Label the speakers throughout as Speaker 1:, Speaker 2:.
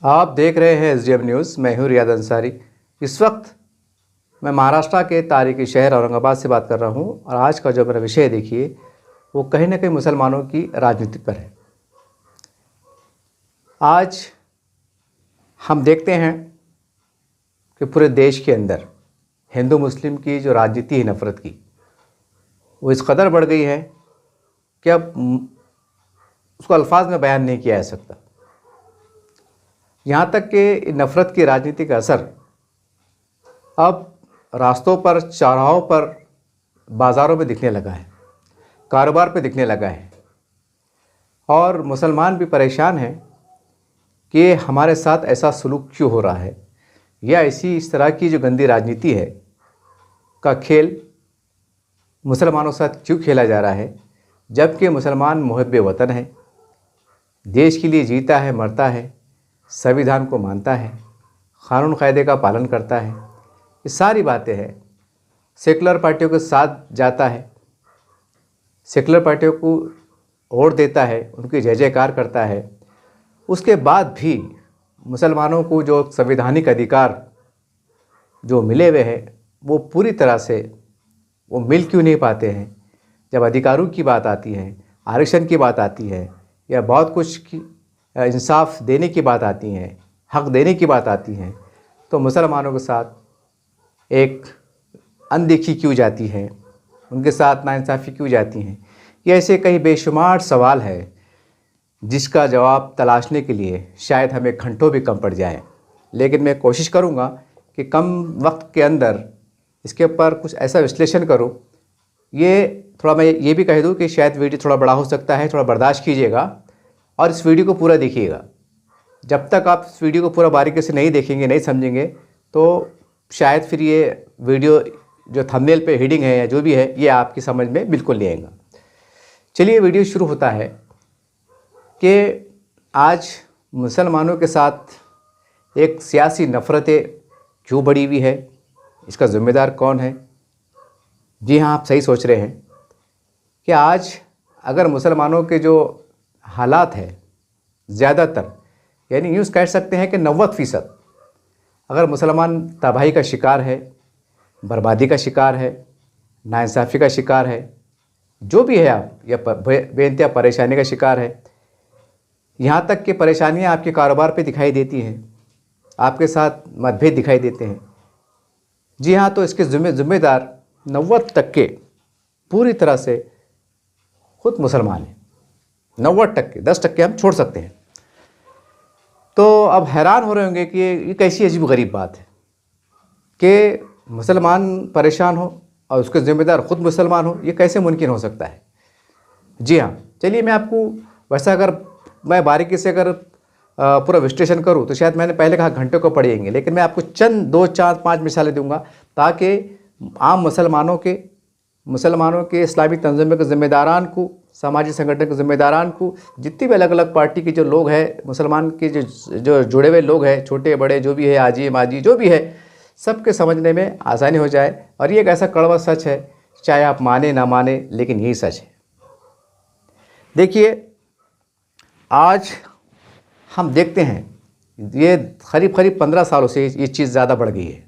Speaker 1: आप देख रहे हैं SDM न्यूज़। मैं हूँ रियाद अंसारी। इस वक्त मैं महाराष्ट्र के तारीखी शहर औरंगाबाद से बात कर रहा हूँ और आज का जो मेरा विषय देखिए वो कहीं ना कहीं मुसलमानों की राजनीति पर है। आज हम देखते हैं कि पूरे देश के अंदर हिंदू मुस्लिम की जो राजनीति है नफ़रत की, वो इस कदर बढ़ गई है कि अब उसको अल्फाज में बयान नहीं किया जा सकता। यहाँ तक कि नफ़रत की राजनीति का असर अब रास्तों पर, चौराहों पर, बाज़ारों में दिखने लगा है, कारोबार पे दिखने लगा है और मुसलमान भी परेशान हैं कि हमारे साथ ऐसा सलूक क्यों हो रहा है या इस तरह की जो गंदी राजनीति है का खेल मुसलमानों के साथ क्यों खेला जा रहा है, जबकि मुसलमान मुहब्बे वतन है, देश के लिए जीता है, मरता है, संविधान को मानता है, कानून कायदे का पालन करता है। ये सारी बातें हैं। सेकुलर पार्टियों के साथ जाता है, सेकुलर पार्टियों को वोट देता है, उनकी जय जयकार करता है। उसके बाद भी मुसलमानों को जो संवैधानिक अधिकार जो मिले हुए हैं वो पूरी तरह से वो मिल क्यों नहीं पाते हैं। जब अधिकारों की बात आती है, आरक्षण की बात आती है या बहुत कुछ की इंसाफ देने की बात आती है, हक देने की बात आती है, तो मुसलमानों के साथ एक अनदेखी क्यों जाती है, उनके साथ नाइंसाफ़ी क्यों जाती हैं। ये ऐसे कई बेशुमार सवाल है जिसका जवाब तलाशने के लिए शायद हमें घंटों भी कम पड़ जाए, लेकिन मैं कोशिश करूँगा कि कम वक्त के अंदर इसके ऊपर कुछ ऐसा विश्लेषण करूँ। मैं ये भी कह दूँ कि शायद वीडियो थोड़ा बड़ा हो सकता है, थोड़ा बर्दाश्त कीजिएगा और इस वीडियो को पूरा देखिएगा। जब तक आप इस वीडियो को पूरा बारीकी से नहीं देखेंगे, नहीं समझेंगे, तो शायद फिर ये वीडियो जो थंबनेल पे हेडिंग है या जो भी है ये आपकी समझ में बिल्कुल नहीं आएगा। चलिए वीडियो शुरू होता है कि आज मुसलमानों के साथ एक सियासी नफ़रतें क्यों बढ़ी हुई है, इसका ज़िम्मेदार कौन है। जी हाँ, आप सही सोच रहे हैं कि आज अगर मुसलमानों के जो हालात है ज़्यादातर, यानी यूँ कह सकते हैं कि 90% अगर मुसलमान तबाही का शिकार है, बर्बादी का शिकार है, नाइंसाफ़ी का शिकार है, जो भी है आप, या बेइंतहा परेशानी का शिकार है। यहाँ तक कि परेशानियाँ आपके कारोबार पे दिखाई देती हैं, आपके साथ मतभेद दिखाई देते हैं। जी हाँ, तो इसके ज़िम्मेदार 90% पूरी तरह से खुद मुसलमान हैं। 90%, 10% हम छोड़ सकते हैं। तो अब हैरान हो रहे होंगे कि ये कैसी अजीब गरीब बात है कि मुसलमान परेशान हो और उसके ज़िम्मेदार खुद मुसलमान हो। ये कैसे मुमकिन हो सकता है। जी हाँ, चलिए मैं आपको वैसा अगर मैं बारीकी से अगर पूरा विश्लेषण करूँ तो शायद मैंने पहले कहा घंटों को पड़ेंगे, लेकिन मैं आपको चंद 2, 4, 5 मिसालें दूंगा ताकि आम मुसलमानों के इस्लामी तंजीमों के ज़िम्मेदारान को, सामाजिक संगठन के ज़िम्मेदारान को, जितनी भी अलग अलग पार्टी के जो लोग हैं, मुसलमान के जो जुड़े हुए लोग हैं, छोटे बड़े जो भी है, आजी माजी जो भी है, सबके समझने में आसानी हो जाए। और ये एक ऐसा कड़वा सच है, चाहे आप माने ना माने, लेकिन यही सच है। देखिए, आज हम देखते हैं ये करीब 15 सालों से ये चीज़ ज़्यादा बढ़ गई है।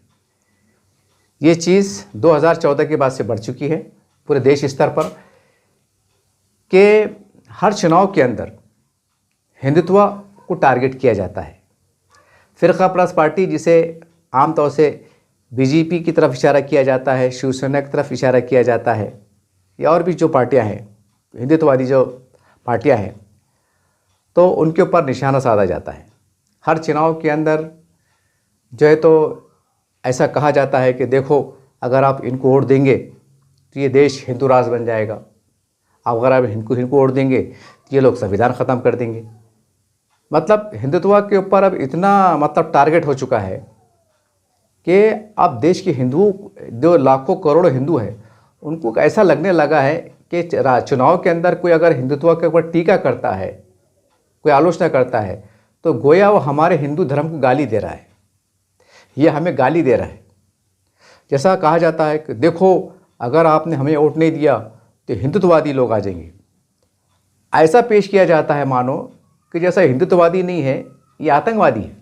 Speaker 1: ये चीज़ 2014 के बाद से बढ़ चुकी है पूरे देश स्तर पर कि हर चुनाव के अंदर हिंदुत्व को टारगेट किया जाता है। फ़िरका परस्त पार्टी, जिसे आमतौर से बीजेपी की तरफ इशारा किया जाता है, शिवसेना की तरफ इशारा किया जाता है, या और भी जो पार्टियां हैं, हिंदुत्ववादी जो पार्टियां हैं, तो उनके ऊपर निशाना साधा जाता है। हर चुनाव के अंदर जो है तो ऐसा कहा जाता है कि देखो, अगर आप इनको वोट देंगे तो ये देश हिंदू राज बन जाएगा, अगर आप इनको वोट देंगे तो ये लोग संविधान ख़त्म कर देंगे। मतलब हिंदुत्व के ऊपर अब इतना टारगेट हो चुका है कि अब देश के हिंदुओं, जो लाखों करोड़ों हिंदू हैं, उनको ऐसा लगने लगा है कि चुनाव के अंदर कोई अगर हिंदुत्व के ऊपर टीका करता है, कोई आलोचना करता है, तो गोया वो हमारे हिंदू धर्म को गाली दे रहा है, ये हमें गाली दे रहा है। जैसा कहा जाता है कि देखो, अगर आपने हमें वोट नहीं दिया तो हिंदुत्ववादी लोग आ जाएंगे। ऐसा पेश किया जाता है मानो कि जैसा हिंदुत्ववादी नहीं है, ये आतंकवादी है।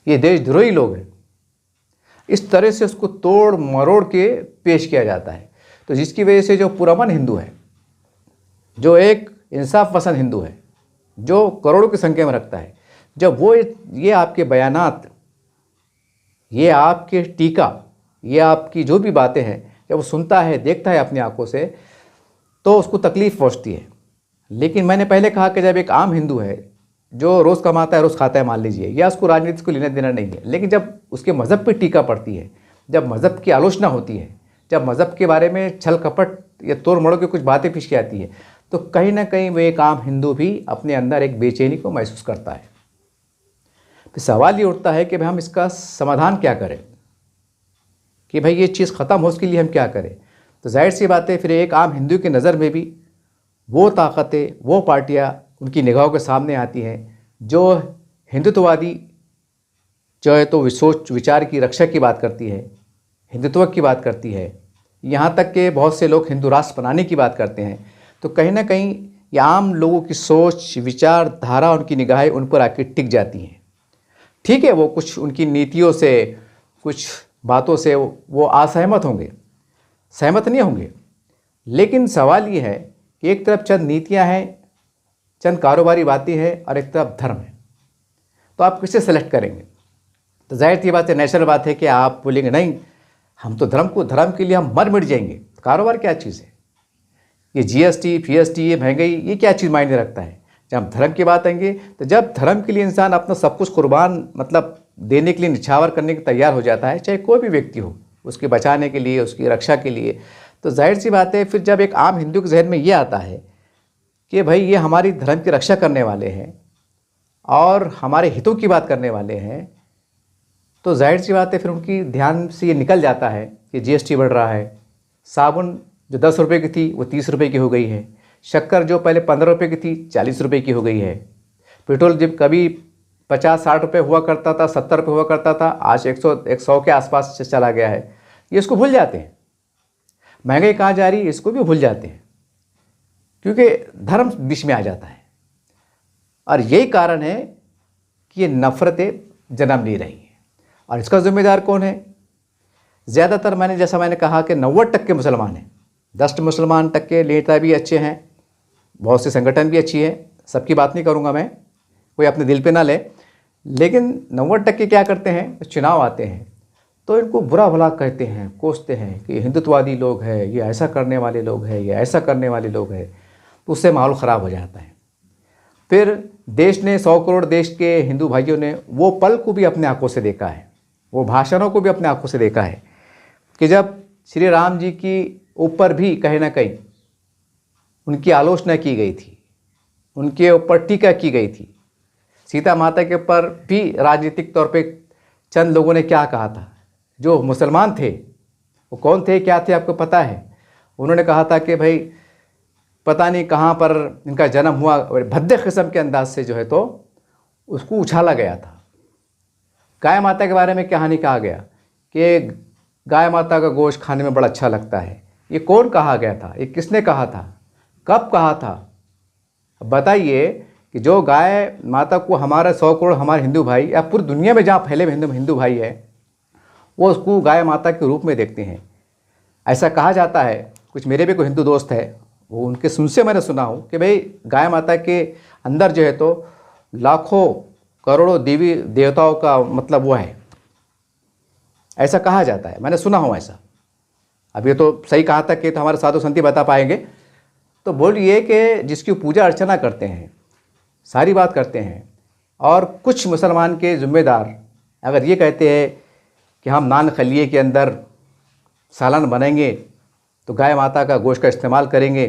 Speaker 1: ये देशद्रोही लोग हैं। इस तरह से उसको तोड़ मरोड़ के पेश किया जाता है। तो जिसकी वजह से जो पुरअमन हिंदू है, जो एक इंसाफ पसंद हिंदू है, जो करोड़ों की संख्या में रखता है, जब वो ये आपके बयानात, ये आपके टीका, ये आपकी जो भी बातें हैं, जब वो सुनता है, देखता है अपनी आंखों से, तो उसको तकलीफ़ पहुंचती है। लेकिन मैंने पहले कहा कि जब एक आम हिंदू है जो रोज़ कमाता है रोज़ खाता है, मान लीजिए, या उसको राजनीति को लेना देना नहीं है, लेकिन जब उसके मज़हब पर टीका पड़ती है, जब मज़हब की आलोचना होती है, जब मज़हब के बारे में छल कपट या तोड़ मड़ोड़ की कुछ बातें पेश की आती है, तो कहीं ना कहीं वो एक आम हिंदू भी अपने अंदर एक बेचैनी को महसूस करता है। तो सवाल ये उठता है कि भाई हम इसका समाधान क्या करें, कि भाई ये चीज़ ख़त्म हो, उसके लिए हम क्या करें। तो जाहिर सी बात है, फिर एक आम हिंदू की नज़र में भी वो ताकतें, वो पार्टियाँ उनकी निगाहों के सामने आती हैं जो हिंदुत्ववादी, जो है तो सोच विचार की रक्षा की बात करती है, हिंदुत्व की बात करती है, यहाँ तक कि बहुत से लोग हिंदू राष्ट्र बनाने की बात करते हैं। तो कहीं ना कहीं ये आम लोगों की सोच, विचार धारा, उनकी निगाहें उन पर आके टिक जाती हैं। ठीक है, वो कुछ उनकी नीतियों से, कुछ बातों से वो असहमत होंगे, सहमत नहीं होंगे, लेकिन सवाल ये है कि एक तरफ चंद नीतियां हैं, चंद कारोबारी बातें हैं, और एक तरफ धर्म है। तो आप किसे सेलेक्ट करेंगे? तो जाहिर सी बात है, नेचुरल बात है कि आप बोलेंगे नहीं, हम तो धर्म के लिए हम मर मिट जाएंगे। कारोबार क्या चीज़ है? ये जीएसटी, पीएसटी, ये महंगाई, ये क्या चीज़ मायने रखता है? जब हम धर्म की बात आएंगे, तो जब धर्म के लिए इंसान अपना सब कुछ कुर्बान, मतलब देने के लिए, निछावर करने के तैयार हो जाता है, चाहे कोई भी व्यक्ति हो, उसके बचाने के लिए, उसकी रक्षा के लिए, तो जाहिर सी बात है, फिर जब एक आम हिंदू के जहन में ये आता है कि भाई ये हमारी धर्म की रक्षा करने वाले हैं और हमारे हितों की बात करने वाले हैं, तो जाहिर सी बात है, फिर उनकी ध्यान से ये निकल जाता है कि जीएसटी बढ़ रहा है, साबुन जो 10 रुपये की थी वो 30 रुपये की हो गई है, शक्कर जो पहले 15 रुपये की थी 40 रुपये की हो गई है, पेट्रोल जब कभी 50-60 रुपये हुआ करता था, 70 रुपये हुआ करता था, आज 100 के आसपास चला गया है। ये इसको भूल जाते हैं, महंगाई कहाँ जा रही है इसको भी भूल जाते हैं, क्योंकि धर्म बीच में आ जाता है। और यही कारण है कि ये नफ़रतें जन्म ले रही हैं। और इसका जिम्मेदार कौन है? ज़्यादातर जैसा मैंने कहा कि 90% मुसलमान हैं, 10 मुसलमान टक्के नेता भी अच्छे हैं, बहुत से संगठन भी अच्छी है, सबकी बात नहीं करूँगा मैं, कोई अपने दिल पे ना ले, लेकिन 90% क्या करते हैं, चुनाव आते हैं तो इनको बुरा भला कहते हैं, कोसते हैं कि हिंदुत्ववादी लोग हैं, ये ऐसा करने वाले लोग हैं, ये ऐसा करने वाले लोग हैं, तो उससे माहौल ख़राब हो जाता है। फिर देश ने, 100 करोड़ देश के हिंदू भाइयों ने वो पल को भी अपने आंखों से देखा है, वो भाषणों को भी अपने आंखों से देखा है कि जब श्री राम जी की ऊपर भी कहीं ना कहीं उनकी आलोचना की गई थी, उनके ऊपर टीका की गई थी, सीता माता के ऊपर भी राजनीतिक तौर पे चंद लोगों ने क्या कहा था, जो मुसलमान थे, वो कौन थे, क्या थे, आपको पता है? उन्होंने कहा था कि भाई पता नहीं कहाँ पर इनका जन्म हुआ, भद्दे किस्म के अंदाज से जो है तो उसको उछाला गया था। गाय माता के बारे में कहानी कहा गया कि गाय माता का गोश्त खाने में बड़ा अच्छा लगता है। ये कौन कहा गया था? ये किसने कहा था? कब कहा था? बताइए कि जो गाय माता को हमारा 100 करोड़ हमारे हिंदू भाई, या पूरी दुनिया में जहाँ फैले हिंदू भाई है, वो उसको गाय माता के रूप में देखते हैं। ऐसा कहा जाता है, कुछ मेरे भी कोई हिंदू दोस्त है, वो उनके सुनसे मैंने सुना हूँ कि भाई गाय माता के अंदर जो है तो लाखों करोड़ों देवी देवताओं का मतलब वो है, ऐसा कहा जाता है, मैंने सुना हूँ ऐसा। अब ये तो सही कहा था कि तो हमारे साधु संती बता पाएंगे। तो बोलिए कि जिसकी पूजा अर्चना करते हैं, सारी बात करते हैं, और कुछ मुसलमान के ज़िम्मेदार अगर ये कहते हैं कि हम नान खलिए के अंदर सालन बनेंगे तो गाय माता का गोश्त का इस्तेमाल करेंगे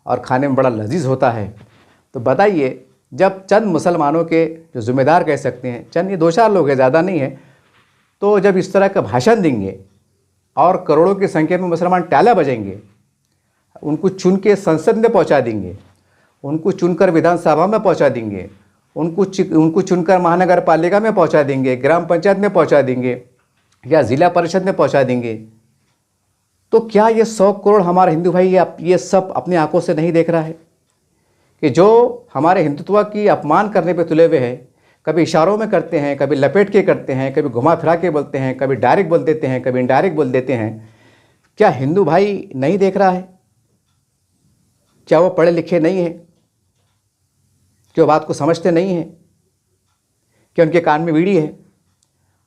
Speaker 1: और खाने में बड़ा लजीज होता है, तो बताइए जब चंद मुसलमानों के जो ज़िम्मेदार कह सकते हैं, चंद ये 2-4 लोग हैं, ज़्यादा नहीं है, तो जब इस तरह का भाषण देंगे और करोड़ों की संख्या में मुसलमान टाला बजेंगे, उनको चुन के संसद में पहुंचा देंगे, उनको चुनकर विधानसभा में पहुंचा देंगे, उनको चुनकर महानगर पालिका में पहुंचा देंगे, ग्राम पंचायत में पहुंचा देंगे या ज़िला परिषद में पहुंचा देंगे, तो क्या ये 100 करोड़ हमारे हिंदू भाई ये सब अपनी आंखों से नहीं देख रहा है कि जो हमारे हिंदुत्व की अपमान करने पे तुले हुए हैं, कभी इशारों में करते हैं, कभी लपेट के करते हैं, कभी घुमा फिरा के बोलते हैं, कभी डायरेक्ट बोल देते हैं, कभी इनडायरेक्ट बोल देते हैं। क्या हिंदू भाई नहीं देख रहा है? क्या वो पढ़े लिखे नहीं हैं? क्या बात को समझते नहीं हैं? क्या उनके कान में बीड़ी है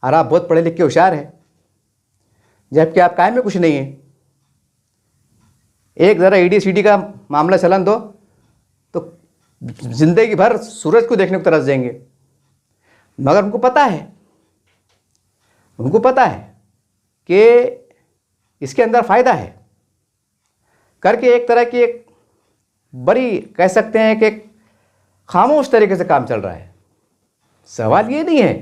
Speaker 1: और आप बहुत पढ़े लिखे होशियार हैं, जबकि आप कायम में कुछ नहीं है? एक ज़रा ईडी सीडी का मामला चलन दो तो जिंदगी भर सूरज को देखने को तरस जाएंगे। मगर उनको पता है कि इसके अंदर फ़ायदा है करके एक तरह की एक बड़ी कह सकते हैं कि खामोश तरीके से काम चल रहा है। सवाल ये नहीं है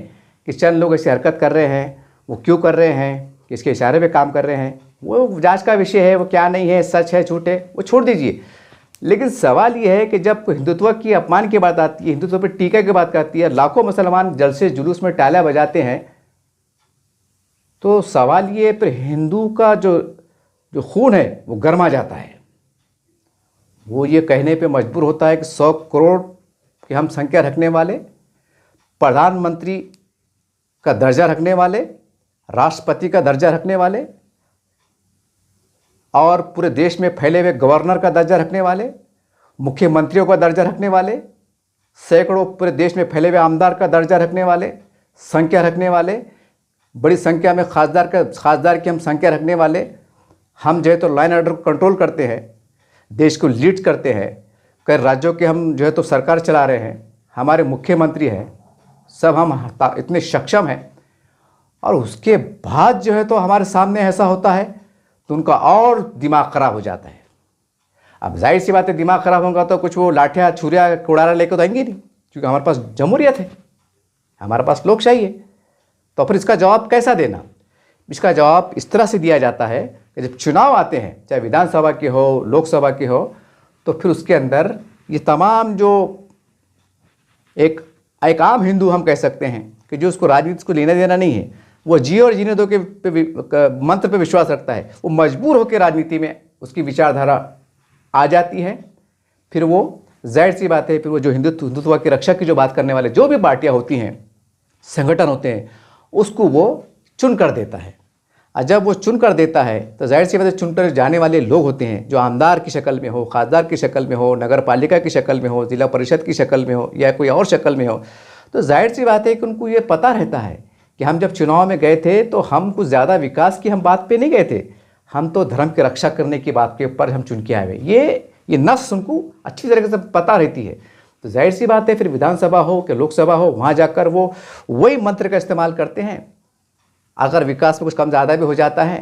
Speaker 1: कि चंद लोग ऐसी हरकत कर रहे हैं, वो क्यों कर रहे हैं, किसके इशारे पे काम कर रहे हैं, वो जांच का विषय है, वो क्या नहीं है, सच है झूठ है, वो छोड़ दीजिए। लेकिन सवाल ये है कि जब हिंदुत्व की अपमान की बात आती है, हिंदुत्व पर टीका की बात आती है, लाखों मुसलमान जलसे जुलूस में तालियां बजाते हैं, तो सवाल ये फिर हिंदू का जो खून है वो गर्मा जाता है। वो ये कहने पे मजबूर होता है कि 100 करोड़ की हम संख्या रखने वाले, प्रधानमंत्री का दर्जा रखने वाले, राष्ट्रपति का दर्जा रखने वाले और पूरे देश में फैले हुए गवर्नर का दर्जा रखने वाले, मुख्यमंत्रियों का दर्जा रखने वाले, सैकड़ों पूरे देश में फैले हुए आमदार का दर्जा रखने वाले, संख्या रखने वाले, बड़ी संख्या में खासदार की हम संख्या रखने वाले, हम जो है तो लाइन ऑर्डर को कंट्रोल करते हैं, देश को लीड करते हैं, कई राज्यों के हम जो है तो सरकार चला रहे हैं, हमारे मुख्यमंत्री हैं, सब हम इतने सक्षम हैं, और उसके बाद जो है तो हमारे सामने ऐसा होता है तो उनका और दिमाग ख़राब हो जाता है। अब जाहिर सी बात है, दिमाग ख़राब होगा तो कुछ वो लाठियाँ छुरिया कुड़ारा लेकर तो आएंगे नहीं, क्योंकि हमारे पास जमहूरियत है, हमारे पास लोकशाही है। तो फिर इसका जवाब कैसा देना? इसका जवाब इस तरह से दिया जाता है कि जब चुनाव आते हैं, चाहे विधानसभा के हो, लोकसभा के हो, तो फिर उसके अंदर ये तमाम जो एक आम हिंदू हम कह सकते हैं कि जो उसको राजनीति को लेना देना नहीं है, वो जिए और जीने दो के मंत्र पे विश्वास रखता है, वो मजबूर होकर राजनीति में उसकी विचारधारा आ जाती है। फिर वो जाहिर सी बात है, फिर वो जो हिंदुत्व की रक्षा की जो बात करने वाले जो भी पार्टियां होती हैं, संगठन होते हैं, उसको वो चुन कर देता है। और जब वो चुन कर देता है तो जाहिर सी बात है, चुनकर जाने वाले लोग होते हैं जो आमदार की शक्ल में हो, खासदार की शक्ल में हो, नगर पालिका की शक्ल में हो, जिला परिषद की शक्ल में हो, या कोई और शक्ल में हो, तो जाहिर सी बात है कि उनको ये पता रहता है कि हम जब चुनाव में गए थे तो हम कुछ ज़्यादा विकास की हम बात पे नहीं गए थे, हम तो धर्म की रक्षा करने की बात के ऊपर हम चुन के आए हुए। ये नस उनको अच्छी तरीके से पता रहती है। तो जाहिर सी बात है, फिर विधानसभा हो कि लोकसभा हो, वहाँ जाकर वो वही मंत्र का इस्तेमाल करते हैं। अगर विकास में कुछ कम ज़्यादा भी हो जाता है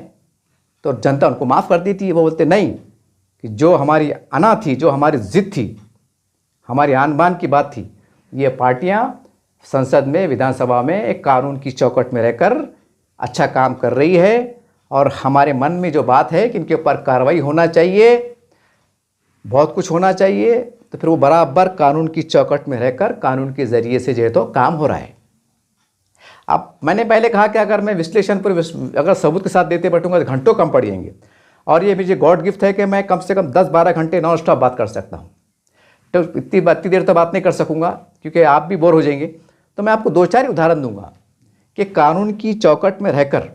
Speaker 1: तो जनता उनको माफ़ कर देती है। वो बोलते नहीं कि जो हमारी अना थी, जो हमारी ज़िद थी, हमारी आन बान की बात थी, ये पार्टियां संसद में, विधानसभा में एक कानून की चौकट में रहकर अच्छा काम कर रही है, और हमारे मन में जो बात है कि इनके ऊपर कार्रवाई होना चाहिए, बहुत कुछ होना चाहिए, तो फिर वो बराबर कानून की चौकट में रहकर कानून के ज़रिए से जो है तो काम हो रहा है। अब मैंने पहले कहा कि अगर मैं विश्लेषण पर अगर सबूत के साथ देते बैठूंगा तो घंटों कम पड़ जाएंगे, और ये मुझे गॉड गिफ्ट है कि मैं कम से कम 10-12 घंटे नॉन स्टॉप बात कर सकता हूँ। तो इतनी देर तो बात नहीं कर सकूँगा क्योंकि आप भी बोर हो जाएंगे। तो मैं आपको 2-4 उदाहरण दूंगा कि कानून की चौकट में रहकर,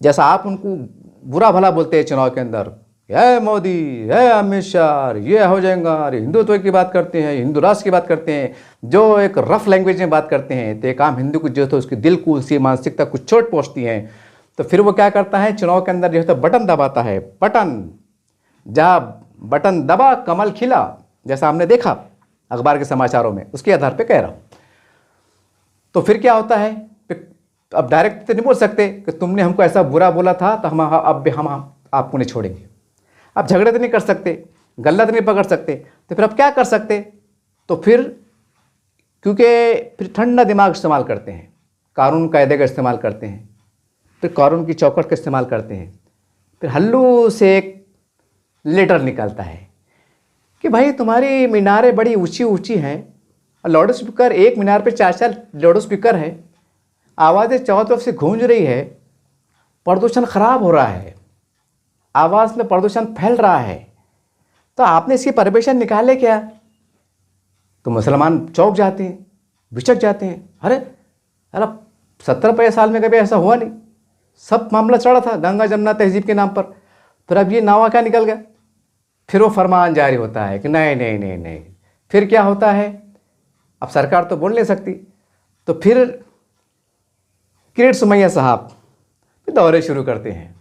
Speaker 1: जैसा आप उनको बुरा भला बोलते हैं चुनाव के अंदर, है मोदी, है अमित शाह, ये हो जाएगा, अरे हिंदुत्व की बात करते हैं, हिंदू राष्ट्र की बात करते हैं, जो एक रफ लैंग्वेज में बात करते हैं, तो एक आम हिंदू को जो है उसकी दिल को, उसकी मानसिकता कुछ चोट पहुँचती है। तो फिर वो क्या करता है, चुनाव के अंदर जो है तो बटन दबाता है, बटन, जहाँ बटन दबा कमल खिला, जैसा हमने देखा अखबार के समाचारों में, उसके आधार पर कह रहा हूँ। तो फिर क्या होता है, अब डायरेक्ट तो नहीं बोल सकते कि तुमने हमको ऐसा बुरा बोला था तो हम आपको नहीं छोड़ेंगे। आप झगड़े तो नहीं कर सकते, गलत नहीं पकड़ सकते, तो फिर आप क्या कर सकते? तो फिर क्योंकि फिर ठंडा दिमाग इस्तेमाल करते हैं, कानून कायदे का इस्तेमाल करते हैं, फिर कानून की चौकट का इस्तेमाल करते हैं। फिर हल्लू से एक लेटर निकलता है कि भाई तुम्हारी मीनारें बड़ी ऊंची ऊंची हैं, और लाउड स्पीकर, एक मीनार पे 4-4 लाउड स्पीकर है, आवाज़ें चारों तरफ से गूंज रही है, प्रदूषण खराब हो रहा है, आवाज़ में प्रदूषण फैल रहा है, तो आपने इसकी परमिशन निकाले क्या? तो मुसलमान चौंक जाते हैं, बिचक जाते हैं। अरे अरे 70-75 साल में कभी ऐसा हुआ नहीं, सब मामला चढ़ा था गंगा जमुना तहजीब के नाम पर। फिर अब ये नावा क्या निकल गया, फिर वो फरमान जारी होता है कि नहीं नहीं नहीं नहीं। फिर क्या होता है, अब सरकार तो बोल नहीं सकती, तो फिर किरीट सोमैया साहब दौरे शुरू करते हैं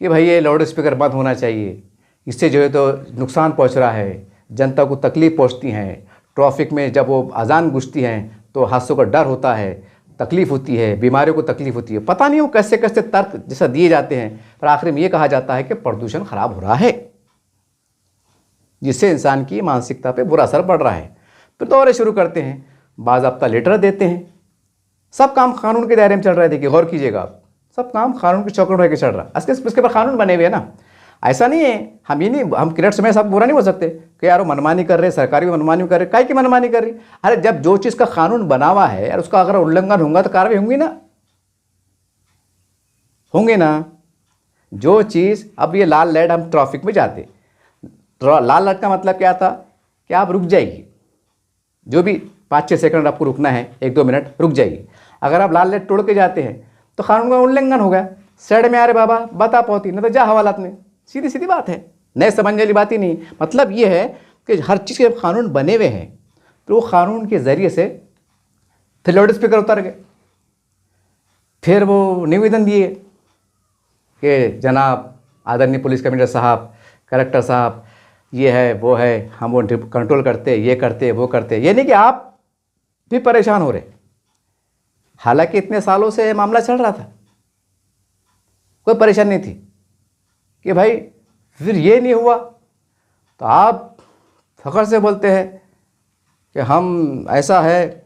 Speaker 1: कि भाई ये लाउड स्पीकर बंद होना चाहिए, इससे जो है तो नुकसान पहुंच रहा है, जनता को तकलीफ़ पहुंचती है। ट्रैफिक में जब वो अजान गूंजती हैं तो हादसों का डर होता है, तकलीफ़ होती है, बीमारियों को तकलीफ़ होती है। पता नहीं वो कैसे कैसे तर्क जैसा दिए जाते हैं, पर आखिर में ये कहा जाता है कि प्रदूषण खराब हो रहा है, जिससे इंसान की मानसिकता पे बुरा असर पड़ रहा है। फिर दौरे शुरू करते हैं, बाज़ाब्ता लेटर देते हैं। सब काम कानून के दायरे में चल रहा है। देखिए गौर कीजिएगा आप, सब काम कानून के चौकट में चल रहा है। इसके पर कानून बने हुए हैं ना। ऐसा नहीं है, हम ये नहीं, हम किरीट सोमैया साहब बुरा नहीं बोल सकते कि यार वो मनमानी कर रहे, सरकारी भी मनमानी कर रहे। काहे की मनमानी कर रही? अरे जब जो चीज़ का कानून बना हुआ है यार, उसका अगर उल्लंघन होगा तो कार्रवाई होंगी ना, होंगे ना। जो चीज़, अब ये लाल लाइट, हम ट्रैफिक में जाते, लाल लाइट का मतलब क्या था कि आप रुक जाइए, जो भी 5-6 सेकंड आपको रुकना है, 1-2 मिनट रुक जाइए। अगर आप लाल लाइट तोड़ के जाते हैं तो कानून का उल्लंघन हो गया। साइड में आ रहे बाबा, बता पहुँची नहीं तो जा हवालात में, सीधी सीधी बात है, नए समझने वाली बात ही नहीं। मतलब ये है कि हर चीज़ के कानून बने हुए हैं, तो वो कानून के ज़रिए से फिर लाउड स्पीकर उतर गए। फिर वो निवेदन दिए कि जनाब आदरणीय पुलिस कमिश्नर साहब, कलेक्टर साहब, ये है वो है, हम वो कंट्रोल करते, ये करते वो करते। ये नहीं कि आप भी परेशान हो रहे, हालांकि इतने सालों से मामला चल रहा था, कोई परेशानी नहीं थी कि भाई फिर ये नहीं हुआ तो आप फ़ख्र से बोलते हैं कि हम ऐसा है,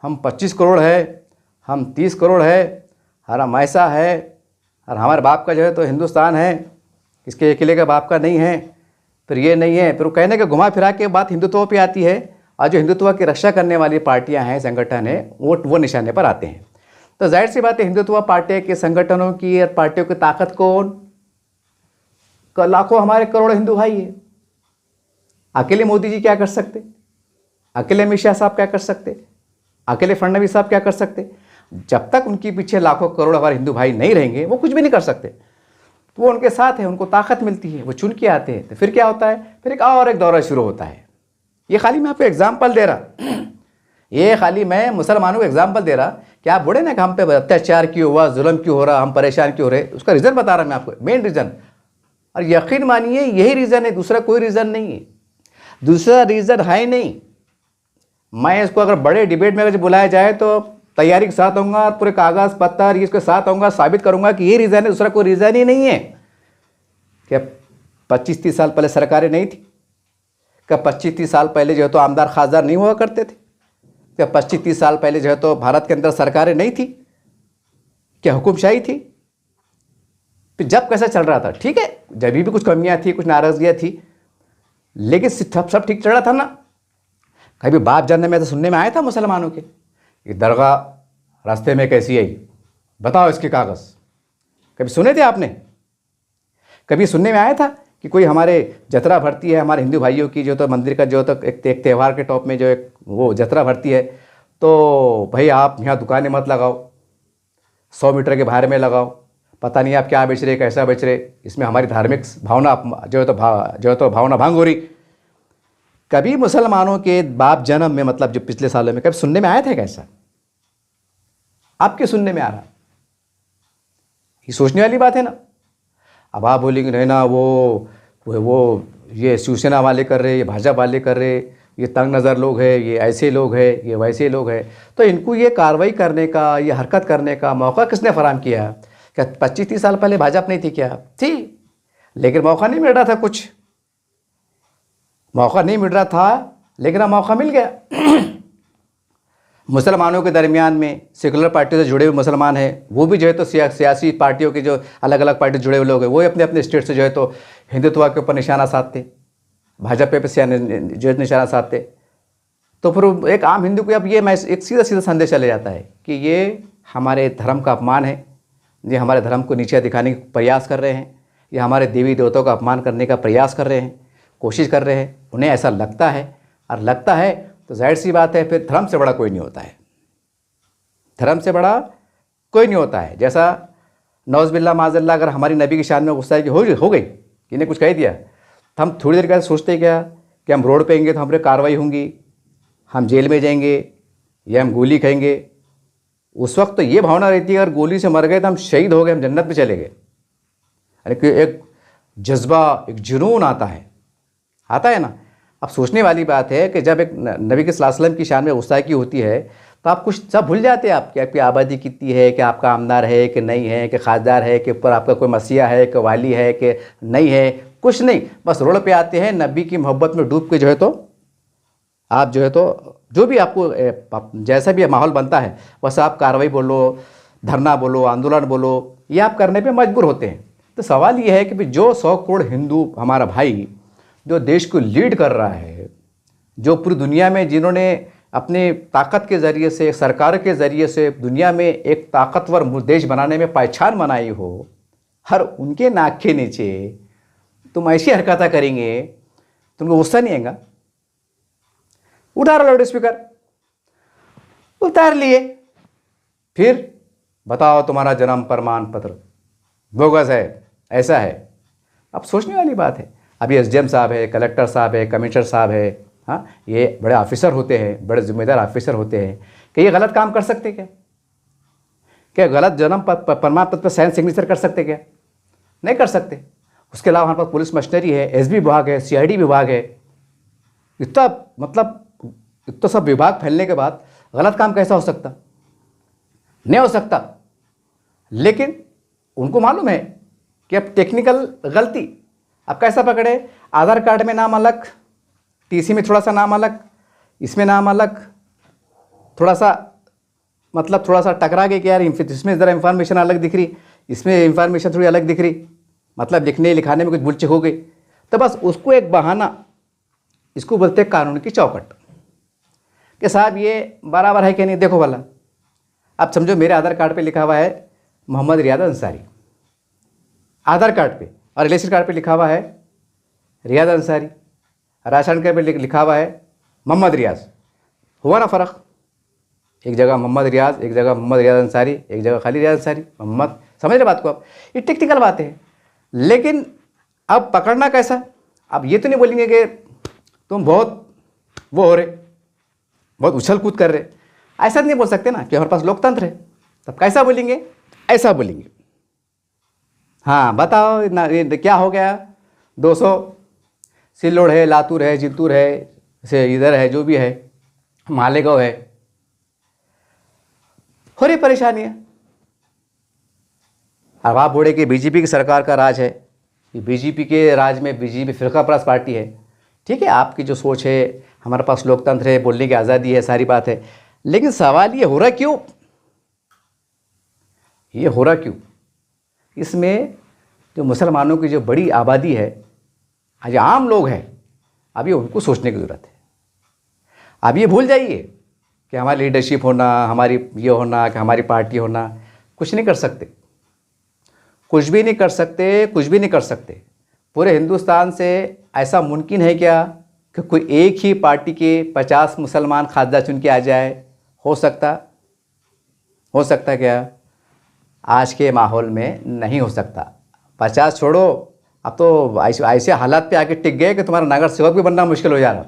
Speaker 1: हम 25 करोड़ है, हम 30 करोड़ है, और हम ऐसा है, और हमारे बाप का जो है तो हिंदुस्तान है, इसके अकेले का बाप का नहीं है, फिर ये नहीं है। फिर वो कहने के घुमा फिरा के बात हिंदुत्व पे आती है, और जो हिंदुत्व की रक्षा करने वाली पार्टियां हैं, संगठन है, वो निशाने पर आते हैं। तो जाहिर सी बात है, हिंदुत्व पार्टी के संगठनों की और पार्टियों की ताकत कौन? लाखों हमारे करोड़ों हिंदू भाई है। अकेले मोदी जी क्या कर सकते, अकेले अमित शाह साहब क्या कर सकते, अकेले फडणवीस साहब क्या कर सकते? जब तक उनके पीछे लाखों करोड़ हमारे हिंदू भाई नहीं रहेंगे, वो कुछ भी नहीं कर सकते। तो वो उनके साथ है, उनको ताकत मिलती है, वो चुन के आते हैं। तो फिर क्या होता है, फिर एक दौरा शुरू होता है। ये खाली मैं आपको एग्जाम्पल दे रहा, ये खाली मैं मुसलमानों को एग्जाम्पल दे रहा कि आप बोले ना कि हम पे अत्याचार क्यों हुआ, जुल्म क्यों हो रहा, हम परेशान क्यों हो रहे, उसका रीज़न बता रहा मैं आपको, मेन रीज़न। और यकीन मानिए यही रीज़न है, दूसरा कोई रीज़न नहीं है, दूसरा रीज़न है ही नहीं। मैं इसको अगर बड़े डिबेट में अगर बुलाया जाए तो तैयारी के साथ आऊँगा, और पूरे कागज़ पत्थर इसके साथ आऊँगा, साबित करूँगा कि ये रीज़न है, दूसरा कोई रीज़न ही नहीं है। क्या 25-30 साल पहले सरकारें नहीं थी? क्या 25-30 साल पहले जो है तो आमदार खासदार नहीं हुआ करते थे? क्या 25-30 साल पहले जो है तो भारत के अंदर सरकारें नहीं थी? क्या हुकुमशाही थी? फिर जब कैसा चल रहा था, ठीक है, जब भी कुछ कमियां थी, कुछ नाराजगियां थी, लेकिन सब ठीक चल रहा था ना। कभी बाप जानने में तो सुनने में आया था मुसलमानों के कि दरगाह रास्ते में कैसी आई, बताओ इसके कागज़, कभी सुने थे आपने? कभी सुनने में आया था कि कोई हमारे जतरा भरती है, हमारे हिंदू भाइयों की जो तो मंदिर का जो तो एक त्यौहार के टॉप में जो एक वो जतरा भरती है, तो भाई आप यहाँ दुकानें मत लगाओ, 100 मीटर के बाहर में लगाओ, पता नहीं आप क्या बेच रहे, कैसा बेच रहे, इसमें हमारी धार्मिक भावना जो है तो भावना भंग हो रही। कभी मुसलमानों के बाप जन्म में, मतलब जो पिछले सालों में कभी सुनने में आया था कैसा? आपके सुनने में आ रहा, ये सोचने वाली बात है ना। अब आप बोलेंगे नहीं ना, वो ये शिवसेना वाले कर रहे, ये भाजपा वाले कर रहे, ये तंग नज़र लोग हैं, ये ऐसे लोग हैं, ये वैसे लोग हैं, तो इनको ये कार्रवाई करने का, ये हरकत करने का मौका किसने फराहम किया? क्या 25-30 साल पहले भाजपा नहीं थी? क्या थी, लेकिन मौका नहीं मिल रहा था, कुछ मौका नहीं मिल रहा था, लेकिन अब मौका मिल गया। मुसलमानों के दरमियान में सेकुलर पार्टियों से जुड़े हुए मुसलमान हैं, वो भी जो है तो सियासी पार्टियों के जो अलग अलग पार्टी से जुड़े हुए लोग हैं, वो अपने अपने स्टेट से जो है तो हिंदुत्व के ऊपर निशाना साधते, भाजपा पे जो निशाना साधते। तो फिर एक आम हिंदू को अब ये एक सीधा सीधा संदेश चले जाता है कि ये हमारे धर्म का अपमान है, ये हमारे धर्म को नीचे दिखाने का प्रयास कर रहे हैं, ये हमारे देवी देवताओं का अपमान करने का प्रयास कर रहे हैं, कोशिश कर रहे हैं। उन्हें ऐसा लगता है, और लगता है तो जाहिर सी बात है फिर धर्म से बड़ा कोई नहीं होता है, धर्म से बड़ा कोई नहीं होता है। जैसा नौज़बिल्ला माज़ल्ला अगर हमारी नबी की शान में गुस्सा की हो गई, इन्हें कुछ कह दिया, तो हम थोड़ी देर के बाद सोचते क्या कि हम रोड पे आएंगे तो हमारे कार्रवाई होंगी, हम जेल में जाएंगे या हम गोली खाएंगे। उस वक्त तो ये भावना रहती है अगर गोली से मर गए तो हम शहीद हो गए, हम जन्नत में चले गए। यानी कि एक जज्बा, एक जुनून आता है ना। अब सोचने वाली बात है कि जब एक नबी के सल्लल्लाहु अलैहि वसल्लम की शान में गुस्ताखी होती है तो आप कुछ सब भूल जाते हैं। आप कि आपकी आबादी कितनी है, कि आपका आमदार है कि नहीं है, कि खासदार है, कि ऊपर आपका कोई मसीहा है, कि वाली है कि नहीं है, कुछ नहीं। बस रोड पे आते हैं, नबी की मोहब्बत में डूब के जो है तो आप जो है तो जो भी आपको जैसा भी माहौल बनता है बस आप कार्रवाई बोलो, धरना बोलो, आंदोलन बोलो, ये आप करने पे मजबूर होते हैं। तो सवाल ये है कि भाई जो 100 करोड़ हिंदू हमारा भाई जो देश को लीड कर रहा है, जो पूरी दुनिया में जिन्होंने अपने ताकत के ज़रिए से, सरकार के ज़रिए से दुनिया में एक ताकतवर देश बनाने में पहचान बनाई हो, हर उनके नाक के नीचे तुम ऐसी हरकतें करेंगे, तुमको गुस्सा नहीं आएगा? उतारो लाउड स्पीकर, उतार लिए, फिर बताओ तुम्हारा जन्म प्रमाण पत्र बोगस है, ऐसा है। अब सोचने वाली बात है। अभी एसडीएम साहब है, कलेक्टर साहब है, कमिश्नर साहब है, हाँ, ये बड़े ऑफिसर होते हैं, बड़े जिम्मेदार ऑफिसर होते हैं, कि ये गलत काम कर सकते क्या? क्या गलत जन्म प्रमाण पत्र पर साइन सिग्नेचर कर सकते क्या? नहीं कर सकते। उसके अलावा हमारे पास पुलिस मशीनरी है, एसबी विभाग है, सीआईडी विभाग है, इतना मतलब इतना सब विभाग फैलने के बाद गलत काम कैसा हो सकता? नहीं हो सकता। लेकिन उनको मालूम है कि अब टेक्निकल गलती अब कैसा पकड़े, आधार कार्ड में नाम अलग, टीसी में थोड़ा सा नाम अलग, इसमें नाम अलग, थोड़ा सा मतलब थोड़ा सा टकरा गए कि यार इसमें ज़रा इंफॉर्मेशन अलग दिख रही, इसमें इंफॉर्मेशन थोड़ी अलग दिख रही, मतलब लिखने लिखाने में कुछ भूल चूक हो गई। तो बस उसको एक बहाना, इसको बोलते हैं कानून की चौकट, कि साहब ये बराबर है कि नहीं देखो भला। अब समझो मेरे आधार कार्ड पे लिखा हुआ है मोहम्मद रियाद अंसारी, आधार कार्ड पे, और इलेक्शन कार्ड पे लिखा हुआ है रियाद अंसारी, राशन कार्ड पे लिखा हुआ है मोहम्मद रियाज। हुआ ना फ़र्क? एक जगह मोहम्मद रियाज, एक जगह मोहम्मद रियाज अंसारी, एक जगह खाली रियाज अंसारी, मोहम्मद। समझ रहे बात को आप? ये टेक्निकल बातें हैं। लेकिन अब पकड़ना कैसा? अब ये तो नहीं बोलेंगे कि तुम बहुत वो हो रहे, बहुत उछल कूद कर रहे, ऐसा नहीं बोल सकते ना, कि हमारे पास लोकतंत्र है। तब कैसा बोलेंगे? ऐसा बोलेंगे, हाँ बताओ ना ये क्या हो गया, 200 सिल्लोड़ है, लातूर है, जिंतूर है, से इधर है, जो भी है, मालेगांव है, हो रही परेशानियाँ। अब आप बोले कि बीजेपी की सरकार का राज है, ये बीजेपी के राज में बीजेपी फिरका परस्त पार्टी है। ठीक है, आपकी जो सोच है, हमारे पास लोकतंत्र है, बोलने की आज़ादी है, सारी बात है, लेकिन सवाल ये हो रहा क्यों? ये हो रहा क्यों? इसमें जो मुसलमानों की जो बड़ी आबादी है, आज आम लोग हैं, अभी उनको सोचने की ज़रूरत है। अब ये भूल जाइए कि हमारी लीडरशिप होना, हमारी ये होना, कि हमारी पार्टी होना, कुछ नहीं कर सकते, कुछ भी नहीं कर सकते, कुछ भी नहीं कर सकते। पूरे हिंदुस्तान से ऐसा मुमकिन है क्या कि कोई एक ही पार्टी के 50 मुसलमान खासदार चुन के आ जाए? हो सकता क्या? आज के माहौल में नहीं हो सकता। 50 छोड़ो, अब तो ऐसे हालात पे आके टिक गए कि तुम्हारा नगर सेवक भी बनना मुश्किल हो जा रहा।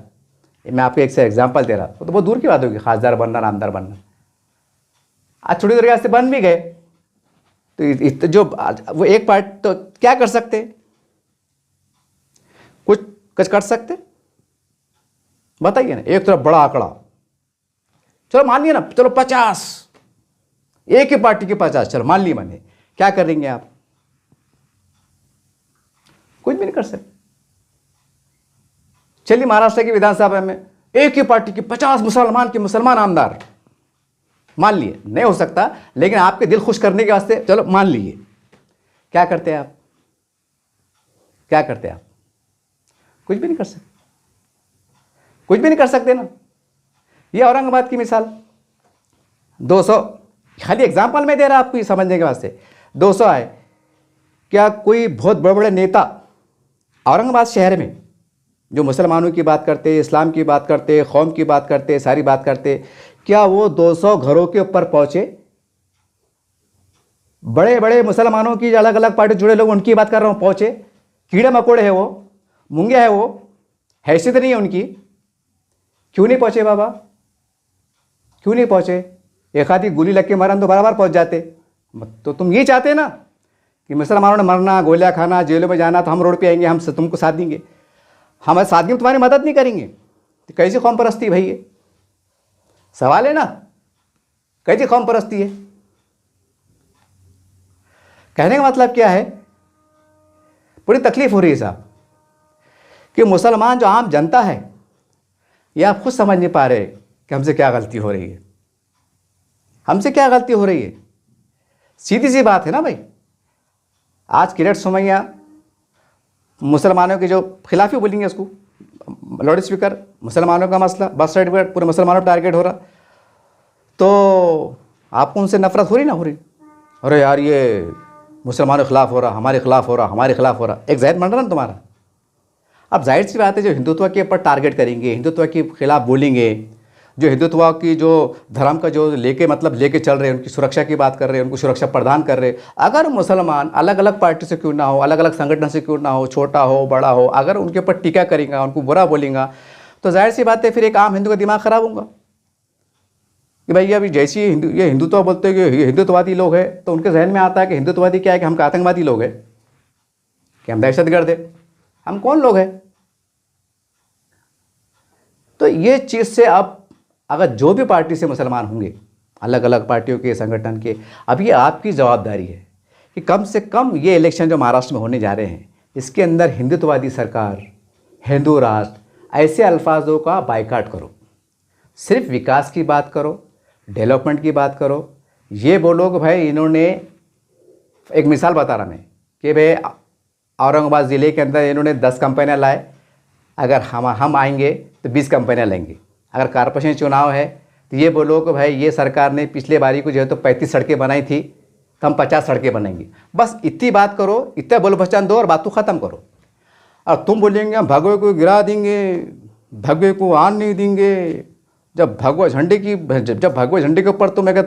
Speaker 1: मैं आपको एक से एग्जांपल दे रहा हूँ, तो बहुत दूर की बात होगी खासदार बनना, नामदार बनना। आज थोड़ी देर के से बन भी गए तो जो वो एक पार्ट तो क्या कर सकते? कुछ कर सकते? बताइए ना। एक तरफ बड़ा आंकड़ा, चलो मान लिया ना, चलो 50, एक ही पार्टी के 50, चलो मान लिए मैंने, क्या करेंगे आप? कुछ भी नहीं कर सकते। चलिए महाराष्ट्र की विधानसभा में एक ही पार्टी के 50 मुसलमान आमदार, मान लिए नहीं हो सकता, लेकिन आपके दिल खुश करने के वास्ते चलो मान लिए। क्या करते हैं आप? क्या करते हैं आप? कुछ भी नहीं कर सकते, कुछ भी नहीं कर सकते ना। ये औरंगाबाद की मिसाल, 200, खाली एग्जाम्पल में दे रहा आपको ये समझने के वास्ते। 200 आए, क्या कोई बहुत बड़े बड़े नेता औरंगाबाद शहर में जो मुसलमानों की बात करते, इस्लाम की बात करते, कौम की बात करते, सारी बात करते, क्या वो 200 घरों के ऊपर पहुँचे? बड़े बड़े मुसलमानों की अलग अलग पार्टी जुड़े लोग, उनकी बात कर रहा हूँ, पहुँचे? कीड़े मकोड़े हैं वो, मूंगे हैं वो, हैसियत नहीं है उनकी। क्यों नहीं पहुँचे बाबा? क्यों नहीं पहुँचे? एक आधी गोली लग के मरन तो बराबर पहुँच जाते। तो तुम ये चाहते ना कि मुसलमानों ने मरना, गोलियाँ खाना, जेलों में जाना, तो हम रोड पे आएंगे, हम तुमको साथ देंगे, हमारे साथ में तुम्हारी मदद नहीं करेंगे? तो कैसी कौम परस्ती भाई ये? सवाल है ना, कैसी कौम परस्ती है? कहने का मतलब क्या है? बड़ी तकलीफ हो रही है साहब कि मुसलमान जो आम जनता है, ये आप खुद समझ नहीं पा रहे कि हमसे क्या गलती हो रही है। हमसे क्या गलती हो रही है? सीधी सी बात है ना भाई। आज किरट सोमैया मुसलमानों के जो खिलाफ ही बोलेंगे उसको, लाउड स्पीकर, मुसलमानों का मसला, बस सर्टिफिकेट पूरे मुसलमानों पर टारगेट हो रहा, तो आपको उनसे नफरत हो रही ना हो रही? अरे यार ये मुसलमानों के खिलाफ हो रहा, हमारे खिलाफ हो रहा, हमारे खिलाफ हो रहा, एक जाहिर बन रहा ना तुम्हारा। अब जाहिर सी बात है, जो हिंदुत्व के ऊपर टारगेट करेंगे, हिंदुत्व के खिलाफ बोलेंगे, जो हिंदुत्व की जो धर्म का जो लेके चल रहे हैं, उनकी सुरक्षा की बात कर रहे हैं, उनको सुरक्षा प्रदान कर रहे हैं, अगर मुसलमान अलग अलग पार्टी से क्यों ना हो, अलग अलग संगठन से क्यों ना हो, छोटा हो बड़ा हो, अगर उनके ऊपर टीका करेंगे, उनको बुरा बोलेंगे, तो जाहिर सी बात है फिर एक आम हिंदू का दिमाग खराब होगा कि भाई अभी जैसी ये हिंदुत्व बोलते हैं कि ये हिंदुत्ववादी लोग हैं, तो उनके जहन में आता है कि हिंदुत्ववादी क्या है, कि हम आतंकवादी लोग हैं, कि हम दहशतगर्द हैं, हम कौन लोग हैं? तो ये चीज़ से अब अगर जो भी पार्टी से मुसलमान होंगे, अलग अलग पार्टियों के, संगठन के, अब ये आपकी जवाबदारी है कि कम से कम ये इलेक्शन जो महाराष्ट्र में होने जा रहे हैं, इसके अंदर हिंदुत्ववादी सरकार, हिंदू राष्ट्र, ऐसे अल्फाजों का बायकाट करो। सिर्फ विकास की बात करो, डेवलपमेंट की बात करो। ये बोलो कि भाई इन्होंने, एक मिसाल बता रहा मैं, कि भाई औरंगाबाद ज़िले के अंदर इन्होंने 10 कंपनियाँ लाए, अगर हम आएंगे तो 20 कंपनियाँ लेंगे। अगर कारपोरेशन चुनाव है तो ये बोलो कि भाई ये सरकार ने पिछले बारी को जो है तो 35 सड़कें बनाई थी, तो हम 50 सड़कें बनाएंगे। बस इतनी बात करो, इतना बोल पहचान दो और बात को ख़त्म करो। और तुम बोलेंगे हम भगवे को गिरा देंगे, भगवे को आन नहीं देंगे, जब भगवा झंडे के ऊपर तुम अगर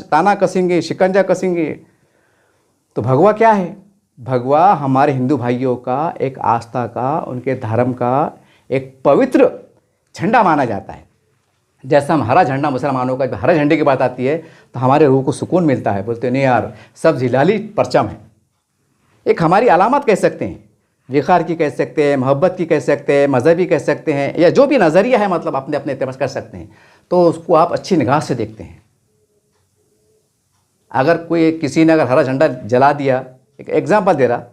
Speaker 1: ताना कसेंगे, शिकंजा कसेंगे, तो भगवा क्या है? भगवा हमारे हिंदू भाइयों का एक आस्था का, उनके धर्म का एक पवित्र झंडा माना जाता है। जैसा हम हरा झंडा, मुसलमानों का हरा झंडे की बात आती है तो हमारे रूह को सुकून मिलता है, बोलते नहीं यार सब हिलाली परचम है। एक हमारी अलामत कह सकते हैं, विकार की कह सकते हैं, मोहब्बत की कह सकते हैं, मजहबी कह सकते हैं, या जो भी नज़रिया है, मतलब अपने अपने तमस कर सकते हैं। तो उसको आप अच्छी निगाह से देखते हैं। अगर कोई किसी ने अगर हरा झंडा जला दिया, एक एग्जाम्पल दे रहा,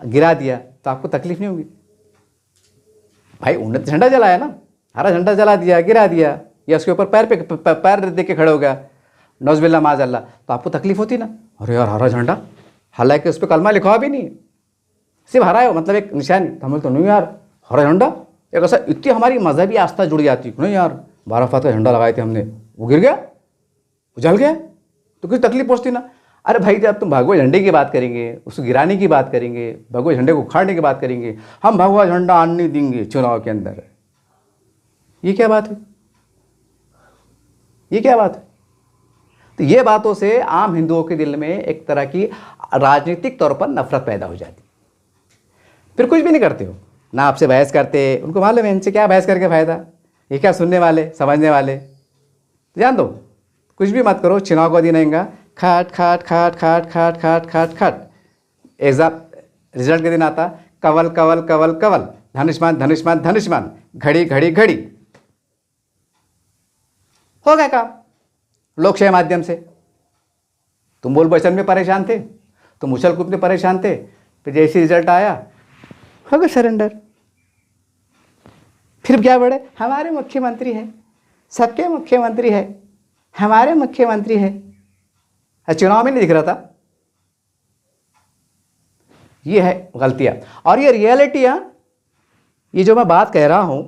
Speaker 1: गिरा दिया, तो आपको तकलीफ नहीं होगी? भाई उन्होंने झंडा जलाया ना, हरा झंडा जला दिया, गिरा दिया, या उसके ऊपर पैर दे के खड़े हो गया, नौज़बिल्ला माज़अल्लाह, तो आपको तकलीफ होती ना? अरे यार हरा झंडा, हालांकि उस पर कलमा लिखा भी नहीं है, सिर्फ हरा है, मतलब एक निशानी। तो हम तो नहीं यार हरा झंडा, एक ऐसा, इतनी हमारी मजहबी आस्था जुड़ जाती नहीं यार, 12 फत का झंडा लगाए थे हमने, वो गिर गया, वो जल गया, तो कुछ तकलीफ पहुँचती ना? अरे भाई जब तुम भगवा झंडे की बात करेंगे, उसको गिराने की बात करेंगे, भगवा झंडे को उखाड़ने की बात करेंगे, हम भगवा झंडा आने देंगे चुनाव के अंदर, ये क्या बात है? ये क्या बात है? तो ये बातों से आम हिंदुओं के दिल में एक तरह की राजनीतिक तौर पर नफरत पैदा हो जाती, फिर कुछ भी नहीं करते हो ना, आपसे बहस करते, उनको मालूम है इनसे क्या बहस करके फ़ायदा, ये क्या सुनने वाले समझने वाले, जान दो, कुछ भी मत करो। चुनाव का दिन आएगा, खाट खाट खाट खाट खाट खाट खाट खाट, एग्जाम रिजल्ट के दिन आता, कवल कवल कवल कवल, धनुष्मान धनुष्मान धनुष्मान, घड़ी घड़ी घड़ी, हो गया काम लोकशाही माध्यम से। तुम बोल बचन में परेशान थे, तुम उछल कूद में परेशान थे, फिर जैसे रिजल्ट आया हो गया सरेंडर। फिर क्या बड़े, हमारे मुख्यमंत्री है, सबके मुख्यमंत्री है, हमारे मुख्यमंत्री है, चुनाव में नहीं दिख रहा था। ये है गलतियां, और ये रियलिटी है। ये जो मैं बात कह रहा हूं,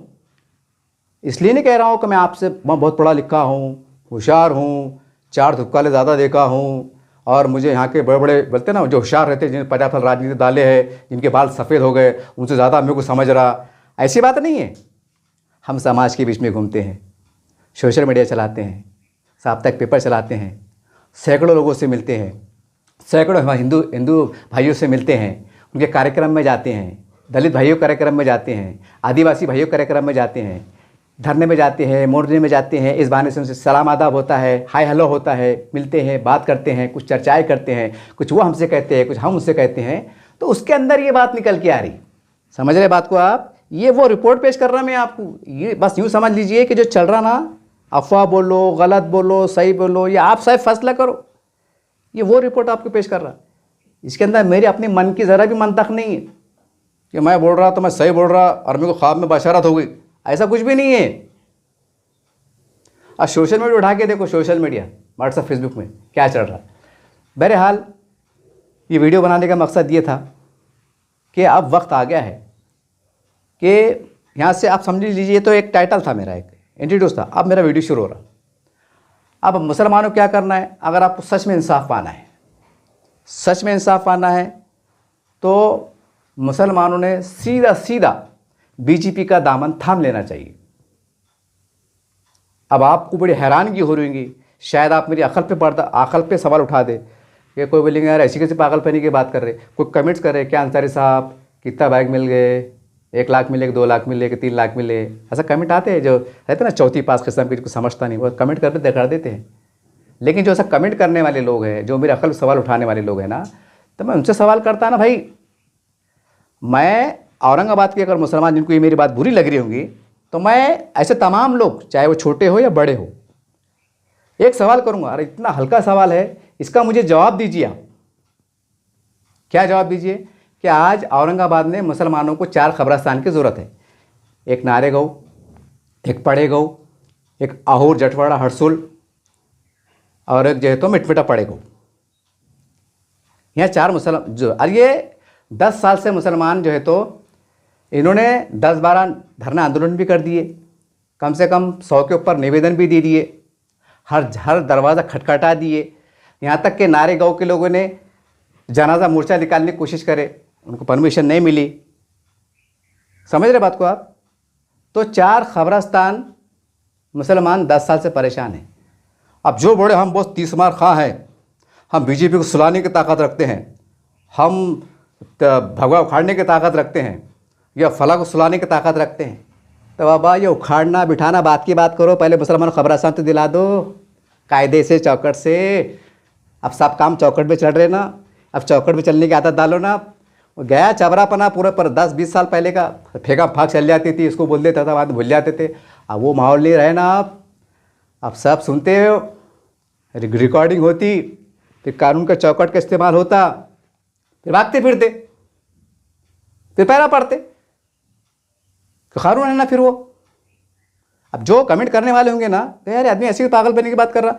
Speaker 1: इसलिए नहीं कह रहा हूं कि मैं आपसे बहुत पढ़ा लिखा हूं, होशियार हूं, 4 धुक्काले ज़्यादा देखा हूं, और मुझे यहाँ के बड़े बड़े बोलते ना जो होशियार रहते हैं, जिन्हें 50 साल राजनीति डाले हैं, जिनके बाल सफ़ेद हो गए, उनसे ज़्यादा मेरे को समझ रहा, ऐसी बात नहीं है। हम समाज के बीच में घूमते हैं, सोशल मीडिया चलाते हैं, साप्ताहिक पेपर चलाते हैं, सैकड़ों लोगों से मिलते हैं, सैकड़ों हमारे हिंदू भाइयों से मिलते हैं, उनके कार्यक्रम में जाते हैं, दलित भाइयों कार्यक्रम में जाते हैं, आदिवासी भाइयों कार्यक्रम में जाते हैं, धरने में जाते हैं, मोर्चे में जाते हैं। इस बहाने से उनसे सलाम आदाब होता है, हाय हेलो होता है, मिलते हैं, बात करते हैं, कुछ चर्चाएँ करते हैं, कुछ वो हमसे कहते हैं, कुछ हम उनसे कहते हैं। तो उसके अंदर ये बात निकल के आ रही। समझ रहे बात को आप? ये वो रिपोर्ट पेश कर रहा मैं आपको। ये बस यूँ समझ लीजिए कि जो चल रहा ना, अफवाह बोलो, गलत बोलो, सही बोलो, ये आप सही फैसला करो। ये वो रिपोर्ट आपको पेश कर रहा। इसके अंदर मेरे अपने मन की ज़रा भी मंतक नहीं है कि मैं बोल रहा तो मैं सही बोल रहा और मेरे को ख्वाब में बशारत हो गई। ऐसा कुछ भी नहीं है। और सोशल मीडिया उठा के देखो, सोशल मीडिया व्हाट्सएप फेसबुक में क्या चल रहा। बहरहाल ये वीडियो बनाने का मकसद ये था कि अब वक्त आ गया है कि यहाँ से आप समझ लीजिए। तो एक टाइटल था मेरा, एक इंट्रोड्यूस था, अब मेरा वीडियो शुरू हो रहा। अब मुसलमानों को क्या करना है? अगर आपको सच में इंसाफ पाना है, सच में इंसाफ पाना है, तो मुसलमानों ने सीधा सीधा बीजेपी का दामन थाम लेना चाहिए। अब आपको बड़ी हैरानगी हो रही होगी, शायद आप मेरी अकल पे सवाल उठा दे कि कोई बोलेंगे यार ऐसी कैसे पागलपनी की बात कर रहे। कोई कमेंट्स कर रहे, क्या अंसारी साहब कितना बैग मिल गए, 1 लाख मिले, 2 लाख मिले, कि 3 लाख मिले, ऐसा कमेंट आते हैं। जो रहते ना चौथी पास किस्म के, जिसको समझता नहीं, वो कमेंट करके दिखा देते हैं। लेकिन जो ऐसा कमेंट करने वाले लोग हैं, जो मेरे अकल पे सवाल उठाने वाले लोग हैं ना, तो मैं उनसे सवाल करता ना भाई, मैं औरंगाबाद के अगर मुसलमान जिनको ये मेरी बात बुरी लग रही होंगी, तो मैं ऐसे तमाम लोग, चाहे वो छोटे हो या बड़े हो, एक सवाल करूंगा। अरे इतना हल्का सवाल है, इसका मुझे जवाब दीजिए आप। क्या जवाब दीजिए कि आज औरंगाबाद में मुसलमानों को 4 कब्रिस्तान की ज़रूरत है। एक नारेगांव, एक पड़ेगांव, एक आहोर जटवाड़ा हरसुल, और एक जो है तो मिटमिटा पड़ेगांव। यहाँ 4 मुसलमान जो, और ये 10 साल से मुसलमान जो है तो इन्होंने 10-12 धरना आंदोलन भी कर दिए, कम से कम 100 के ऊपर निवेदन भी दे दिए, हर दरवाज़ा खटखटा दिए। यहाँ तक कि नारेगांव के लोगों ने जनाजा मोर्चा निकालने की कोशिश करे, उनको परमिशन नहीं मिली। समझ रहे बात को आप? तो 4 कब्रिस्तान मुसलमान 10 साल से परेशान हैं। अब जो बड़े हम बहुत 30 मार खां हैं, हम बीजेपी को सुलाने की ताकत रखते हैं, हम भगवा उखाड़ने की ताकत रखते हैं, या फला को सुलाने की ताकत रखते हैं, तो बाबा ये उखाड़ना बिठाना बात की बात करो, पहले मुसलमान कब्रिस्तान तो दिला दो कायदे से, चौकट से। अब सब काम चौकट में चल रहे ना, अब चौकट में चलने की आदत डालो ना। गया चबरापना पूरा पर 10-20 साल पहले का फेंका फाक चल जाती थी, इसको बोल देता था, बाद भूल जाते थे। अब वो माहौल नहीं रहे ना। अब सब सुनते हो, रिकॉर्डिंग होती, फिर कानून का चौकट का इस्तेमाल होता, फिर भागते फिरते, फिर पैरा पड़ते, कानून है ना। फिर वो अब जो कमेंट करने वाले होंगे ना, तो यार आदमी ऐसी पागल बनने की बात कर रहा,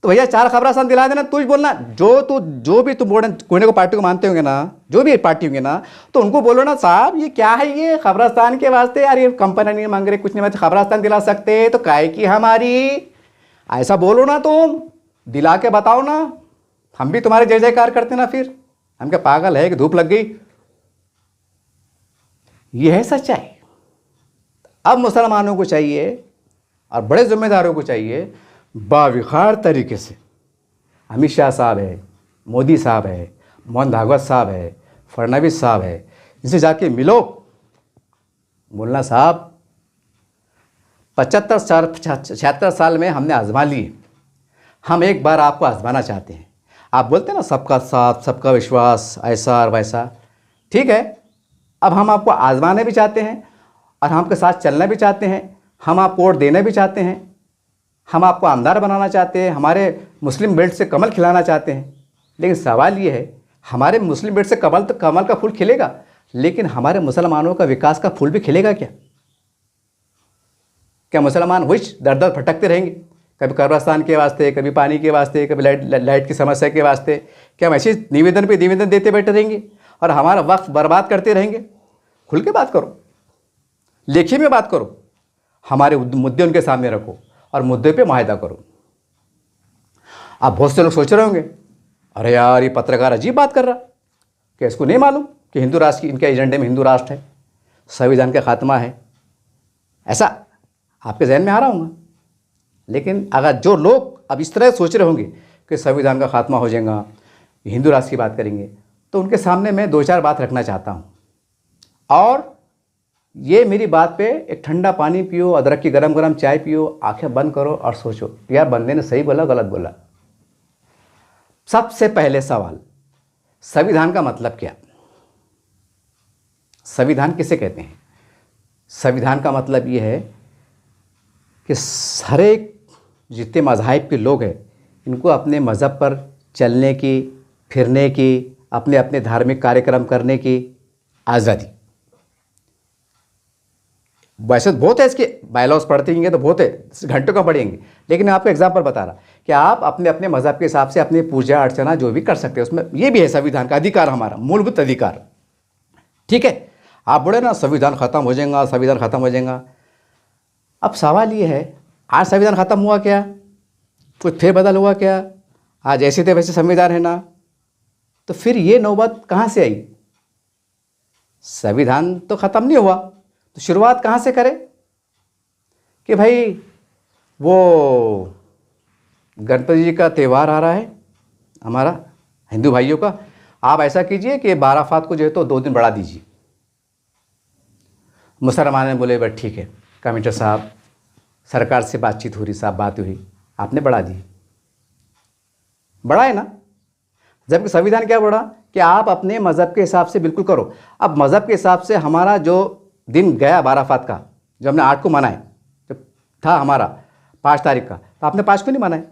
Speaker 1: तो भैया 4 कब्रिस्तान दिला देना। तू बोलना, जो भी तुम कोने को पार्टी को मानते होंगे ना, जो भी पार्टी होंगे ना, तो उनको बोलो ना, साहब ये क्या है, ये कब्रिस्तान के वास्ते यार ये कंपनी नहीं मांग रहे, कुछ नहीं, कब्रिस्तान दिला सकते तो काहे की हमारी, ऐसा बोलो ना, तुम दिला के बताओ ना, हम भी तुम्हारे जय जयकार करते ना। फिर हम क्या पागल है कि धूप लग गई? ये है सच्चाई। अब मुसलमानों को चाहिए और बड़े जिम्मेदारों को चाहिए बाविखार तरीके से, अमित शाह साहब है, मोदी साहब है, मोहन भागवत साहब है, फडणवीस साहब है, इनसे जाके मिलो, बोलना साहब 76 साल में हमने आजमा लिए, हम एक बार आपको आजमाना चाहते हैं। आप बोलते हैं ना सबका साथ सबका विश्वास, ऐसा और वैसा, ठीक है। अब हम आपको आजमाने भी चाहते हैं और हम आपके साथ चलना भी चाहते हैं, हम आपको वोट देना भी चाहते हैं, हम आपको आमदार बनाना चाहते हैं, हमारे मुस्लिम बेल्ट से कमल खिलाना चाहते हैं। लेकिन सवाल ये है, हमारे मुस्लिम बेल्ट से कमल का फूल खिलेगा, लेकिन हमारे मुसलमानों का विकास का फूल भी खिलेगा क्या? क्या मुसलमान वही दर दर भटकते रहेंगे, कभी कब्रिस्तान के वास्ते, कभी पानी के वास्ते, कभी लाइट की समस्या के वास्ते? क्या हम ऐसे निवेदन पे निवेदन देते बैठे रहेंगे और हमारा वक्त बर्बाद करते रहेंगे? खुल के बात करो, लेखी में बात करो, हमारे मुद्दे उनके सामने रखो और मुद्दे पे मुआहदा करो। आप बहुत से लोग सोच रहे होंगे, अरे यार ये पत्रकार अजीब बात कर रहा, क्या इसको नहीं मालूम कि हिंदू राष्ट्र की, इनके एजेंडे में हिंदू राष्ट्र है? संविधान का खात्मा है, ऐसा आपके जहन में आ रहा होगा। लेकिन अगर जो लोग अब इस तरह सोच रहे होंगे कि संविधान का खात्मा हो जाएगा, हिंदू राष्ट्र की बात करेंगे, तो उनके सामने मैं 2-4 बात रखना चाहता हूँ। और ये मेरी बात पे एक ठंडा पानी पियो, अदरक की गरम गरम चाय पियो, आंखें बंद करो और सोचो यार बंदे ने सही बोला गलत बोला। सबसे पहले सवाल, संविधान का मतलब क्या? संविधान किसे कहते हैं? संविधान का मतलब ये है कि हर एक जितने मज़ाहिब के लोग हैं इनको अपने मज़हब पर चलने की, फिरने की, अपने अपने धार्मिक कार्यक्रम करने की आज़ादी। वैसे तो बहुत है, इसके बायलॉज पढ़ते होंगे तो बहुत है, घंटों का पढ़ेंगे, लेकिन मैं आपको एग्जाम्पल बता रहा कि आप अपने अपने मज़हब के हिसाब से अपनी पूजा अर्चना जो भी कर सकते हैं, उसमें ये भी है संविधान का अधिकार, हमारा मूलभूत अधिकार। ठीक है, आप बोले ना संविधान ख़त्म हो जाएगा, संविधान ख़त्म हो जाएगा। अब सवाल ये है, आज संविधान ख़त्म हुआ क्या? कुछ फेरबदल हुआ क्या? आज ऐसे थे वैसे संविधान है ना? तो फिर ये नौबत कहाँ से आई? संविधान तो ख़त्म नहीं हुआ, तो शुरुआत कहाँ से करें कि भाई वो गणपति जी का त्यौहार आ रहा है हमारा हिंदू भाइयों का, आप ऐसा कीजिए कि 12 अफ़ात को जो है तो 2 दिन बढ़ा दीजिए। मुसलमान ने बोले बस ठीक है, कमिश्नर साहब सरकार से बातचीत हो रही, साहब बात हुई, आपने बढ़ा दी, बढ़ाए ना। जबकि संविधान क्या बढ़ा कि आप अपने मज़हब के हिसाब से बिल्कुल करो। अब मज़हब के हिसाब से हमारा जो दिन गया 12 अफ़ात का, जो हमने 8 को मनाए, जब था हमारा 5 तारीख का, तो आपने 5 को नहीं मनाए।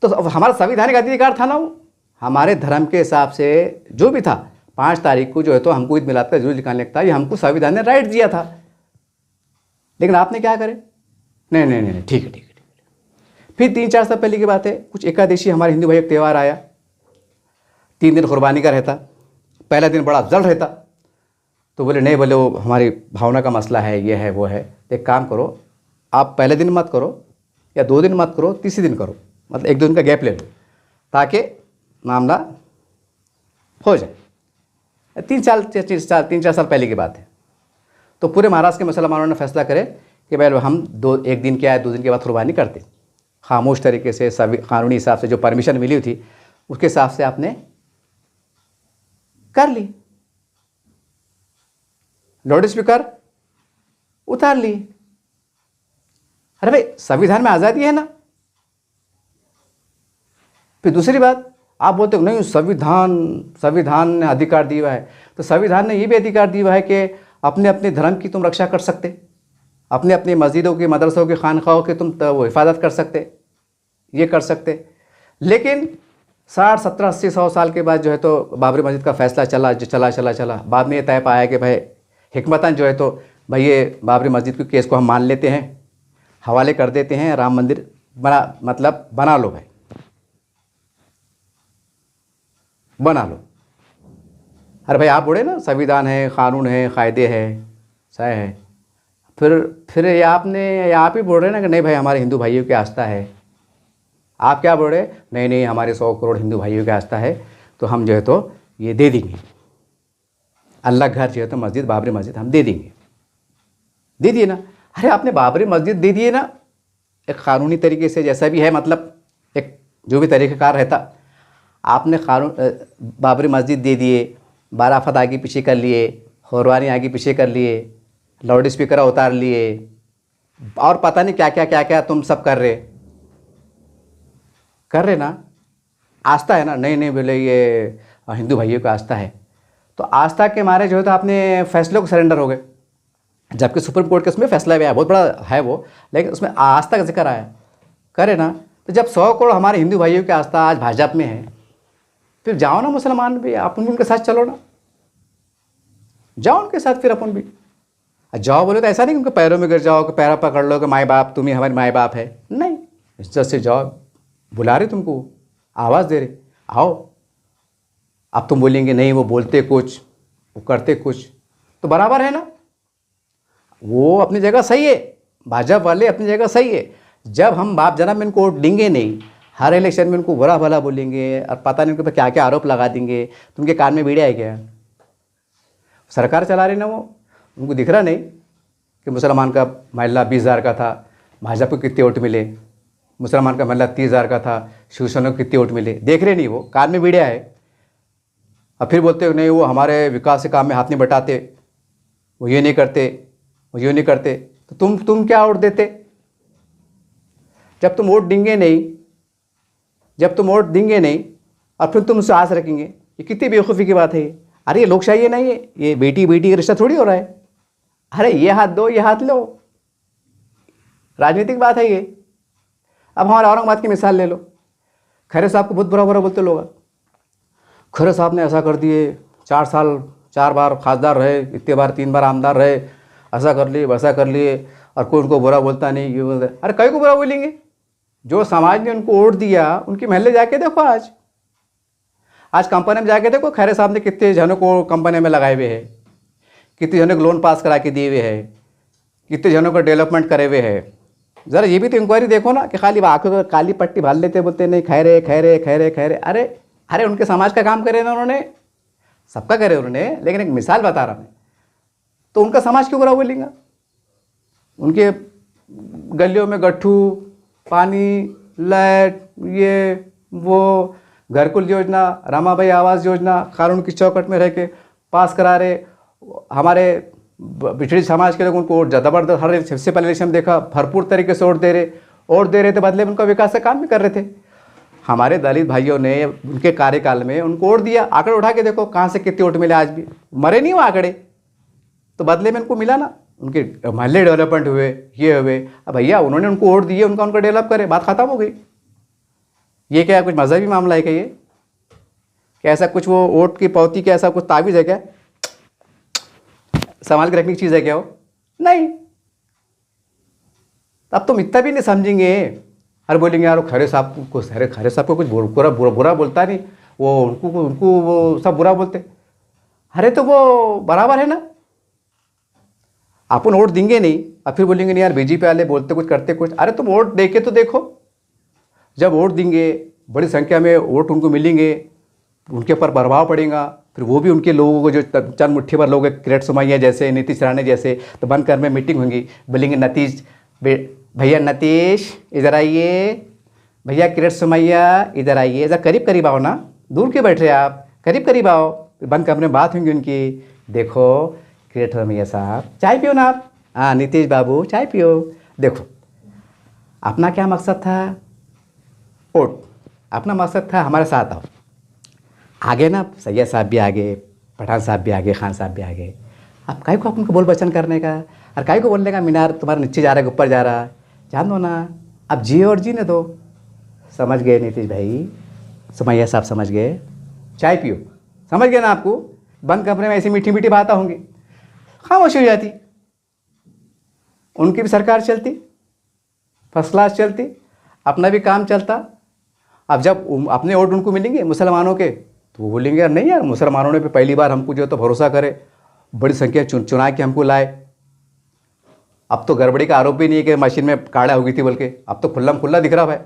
Speaker 1: तो अब हमारा संवैधानिक अधिकार था ना, वो हमारे धर्म के हिसाब से जो भी था 5 तारीख को जो है तो हमको ईद मिलाद का जुलूस निकालने का था, ये हमको संविधान ने राइट दिया था। लेकिन आपने क्या करे, नहीं नहीं नहीं ठीक है ठीक है ठीक है। फिर 3-4 साल पहले की बात है, कुछ एकादशी हमारे हिंदू भाई का त्यौहार आया, 3 दिन कुर्बानी का रहता, पहला दिन बड़ा अफजल रहता, तो बोले नहीं, बोले वो हमारी भावना का मसला है, ये है वो है, तो एक काम करो आप पहले दिन मत करो या 2 दिन मत करो, तीसरे दिन करो, मतलब 1-2 दिन का गैप ले लो ताकि मामला हो जाए। 3-4 साल पहले की बात है। तो पूरे महाराष्ट्र के मुसलमानों ने फैसला करे कि भाई हम 1 दिन के या 2 दिन के बाद कुर्बानी करते, खामोश तरीके से कानूनी हिसाब से जो परमिशन मिली थी उसके हिसाब से आपने कर ली, लाउड स्पीकर उतार ली। अरे भाई संविधान में आज़ादी है ना। फिर दूसरी बात, आप बोलते हो नहीं संविधान ने अधिकार दिया है, तो संविधान ने ये भी अधिकार दिया है कि अपने अपने धर्म की तुम रक्षा कर सकते, अपने अपने मस्जिदों की, मदरसों की, खानखाओं की तुम वो हिफाजत कर सकते, ये कर सकते। लेकिन 60, 70, 80, 100 साल के बाद जो है तो बाबरी मस्जिद का फैसला चला, बाद में ये तय पाया कि भाई हिकमतन जो है तो भाई ये बाबरी मस्जिद के केस को हम मान लेते हैं, हवाले कर देते हैं, राम मंदिर बना लो भाई, बना लो। अरे भाई आप बोले ना संविधान है, कानून है, कायदे है, सही है, फिर ये आप ही बोल रहे ना कि नहीं भाई हमारे हिंदू भाइयों की आस्था है। आप क्या बोल रहे, नहीं हमारे 100 करोड़ हिंदू भाइयों की आस्था है, तो हम जो है तो ये दे देंगे, अल्लाह घर जो है तो मस्जिद, बाबरी मस्जिद हम दे देंगे, दे दिए ना। अरे आपने बाबरी मस्जिद दे दिए ना एक कानूनी तरीके से, जैसा भी है, मतलब एक जो भी तरीक़ाकार रहता, आपने बाबरी मस्जिद दे दिए, 12 अफ़ात आगे पीछे कर लिए, कुर्बानी आगे पीछे कर लिए, लाउड स्पीकर उतार लिए, और पता नहीं क्या तुम सब कर रहे ना। आस्था है ना, नहीं बोले ये हिंदू भाइयों का आस्था है, तो आस्था के मारे जो है तो आपने फैसलों को सरेंडर हो गए। जबकि सुप्रीम कोर्ट के उसमें फैसला भी आया, बहुत बड़ा है वो, लेकिन उसमें आस्था का जिक्र आया, करे ना। तो जब 100 करोड़ हमारे हिंदू भाइयों की आस्था आज भाजपा में है, फिर जाओ ना मुसलमान भी, अपन भी उनके साथ चलो ना, जाओ उनके साथ, फिर अपन भी जाओ। बोले तो ऐसा नहीं कि उनके पैरों में गिर जाओ, कि पैरा पकड़ लो कि माए बाप तुम ही हमारे माए बाप है, नहीं, इज्जत से जाओ, बुला रहे तुमको, आवाज़ दे रहे, आओ। अब तुम बोलेंगे नहीं वो बोलते कुछ, वो करते कुछ, तो बराबर है ना, वो अपनी जगह सही है, भाजपा वाले अपनी जगह सही है। जब हम बाप जनाब में इनको वोट देंगे नहीं, हर इलेक्शन में उनको बुरा भला बोलेंगे और पता नहीं उनके ऊपर क्या क्या आरोप लगा देंगे, तो उनके कान में बीड़ा है क्या? सरकार चला रही ना वो, उनको दिख रहा नहीं कि मुसलमान का महिला 20,000 का था, भाजपा को कितने वोट मिले, मुसलमान का महिला 30,000 का था, शिवसेना को कितने वोट मिले, देख रहे नहीं वो, कान में मीडिया है। अब फिर बोलते हो नहीं वो हमारे विकास के काम में हाथ नहीं बटाते, वो ये नहीं करते, वो ये नहीं करते, तो तुम क्या वोट देते? जब तुम वोट देंगे नहीं, जब तुम वोट देंगे नहीं और फिर तुम उससे आस रखेंगे, ये कितनी बेवकूफ़ी की बात है ये। अरे ये लोकशाही नहीं है, ये बेटी बेटी का रिश्ता थोड़ी हो रहा है। अरे ये हाथ दो, ये हाथ लो, राजनीतिक बात है ये। अब हमारे औरंगाबाद की मिसाल ले लो, खैरे साहब को बहुत बुरा बुरा बोलते लोग, खैरे साहब ने ऐसा कर दिए, 4 साल 4 बार खासदार रहे, इतने बार 3 बार आमदार रहे, ऐसा कर लिए वैसा कर लिए, और कोई उनको बुरा बोलता नहीं, ये बोलते। अरे कई को बुरा बोलेंगे? जो समाज ने उनको वोट दिया उनके महल्ले जाके देखो, आज कंपनी में जाके देखो, खैरे साहब ने कितने जनों को कंपनी में लगाए हुए हैं, कितने जनों को लोन पास करा के दिए हुए हैं, कितने जनों को डेवलपमेंट करे हुए हैं। ज़रा ये भी तो इंक्वायरी देखो ना कि खाली आँखों को काली पट्टी बांध लेते, बोलते नहीं खैरे खैरे खैरे खैरे। अरे उनके समाज का काम करे ना उन्होंने, सबका करे उन्होंने, लेकिन एक मिसाल बता रहा मैं, तो उनका समाज क्यों बुरा बोलेंगे? उनके गलियों में गट्ठू, पानी, लाइट, ये वो, घरकुल योजना, रामाबाई आवास योजना कानून की चौकट में रह के पास करा रहे। हमारे पिछड़े समाज के लोग उनको वोट ज़बरदस्त हर सबसे पहले इलेक्शन देखा, भरपूर तरीके से वोट दे रहे थे, बदले में उनका विकास का काम भी कर रहे थे। हमारे दलित भाइयों ने उनके कार्यकाल में उनको वोट दिया। आंकड़े उठा के देखो कहाँ से कितने वोट मिले, आज भी मरे नहीं वो आंकड़े, तो बदले में उनको मिला ना, उनके महल्ले डेवलपमेंट हुए, ये हुए। अब भैया उन्होंने उनको वोट दिए, उनका डेवलप करे, बात खत्म हो गई। ये क्या कुछ मजहबी मामला है क्या? ये क्या ऐसा कुछ वो वोट की पौती क्या ऐसा कुछ ताबीज़ है क्या, संभाल के रखने की चीज़ है क्या वो? नहीं। अब तुम इतना भी नहीं समझेंगे, अरे बोलेंगे यार खैरे साहब को, खैरे साहब को कुछ बुरा बोलता नहीं, वो उनको वो सब बुरा बोलते। अरे तो वो बराबर है ना, अपन वोट देंगे नहीं और फिर बोलेंगे नहीं यार बीजेपी वाले बोलते कुछ करते कुछ। अरे तुम वोट दे के तो देखो, जब वोट देंगे बड़ी संख्या में वोट उनको मिलेंगे, उनके ऊपर प्रभाव पड़ेगा, फिर वो भी उनके लोगों को जो चंद मुट्ठी भर लोग किरेट सोमैया जैसे, नीतीश राणे जैसे, तो बनकर में मीटिंग होंगी, बोलेंगे नतीश भैया, नतीश इधर आइए, भैया किरेट सोमैया इधर आइए, इधर करीब करीब आओ ना, दूर क्यों बैठ रहे आप, करीब करीब आओ। बंद कमरे में बात होंगी उनकी, देखो किरेट सोमैया साहब चाय पियो ना आप, हाँ नीतीश बाबू चाय पियो। देखो अपना क्या मकसद था, वोट, अपना मकसद था हमारे साथ आओ। आगे ना सैयद साहब भी आगे, पठान साहब भी आगे, खान साहब भी आगे। अब काहे को उनको बोल बचन करने का, और काहे को बोलने का मीनार तुम्हारा नीचे जा रहा है ऊपर जा रहा है, जान दो ना, अब जिए और जीने दो। समझ गए नीतीश भाई, सोमैया साहब समझ गए, चाय पियो, समझ गए ना आपको। बंद कमरे में ऐसी मीठी मीठी बातें होंगी, खामोशी हो जाती, उनकी भी सरकार चलती, फर्स्ट क्लास चलती, अपना भी काम चलता। अब जब अपने वोट उनको मिलेंगे मुसलमानों के, तो वो बोलेंगे यार नहीं यार मुसलमानों ने भी पहली बार हमको जो तो भरोसा करे, बड़ी संख्या चुना के हमको लाए। अब तो गड़बड़ी का आरोप भी नहीं है कि मशीन में काड़ा हो गई थी, बल्कि अब तो खुल्ला दिख रहा है।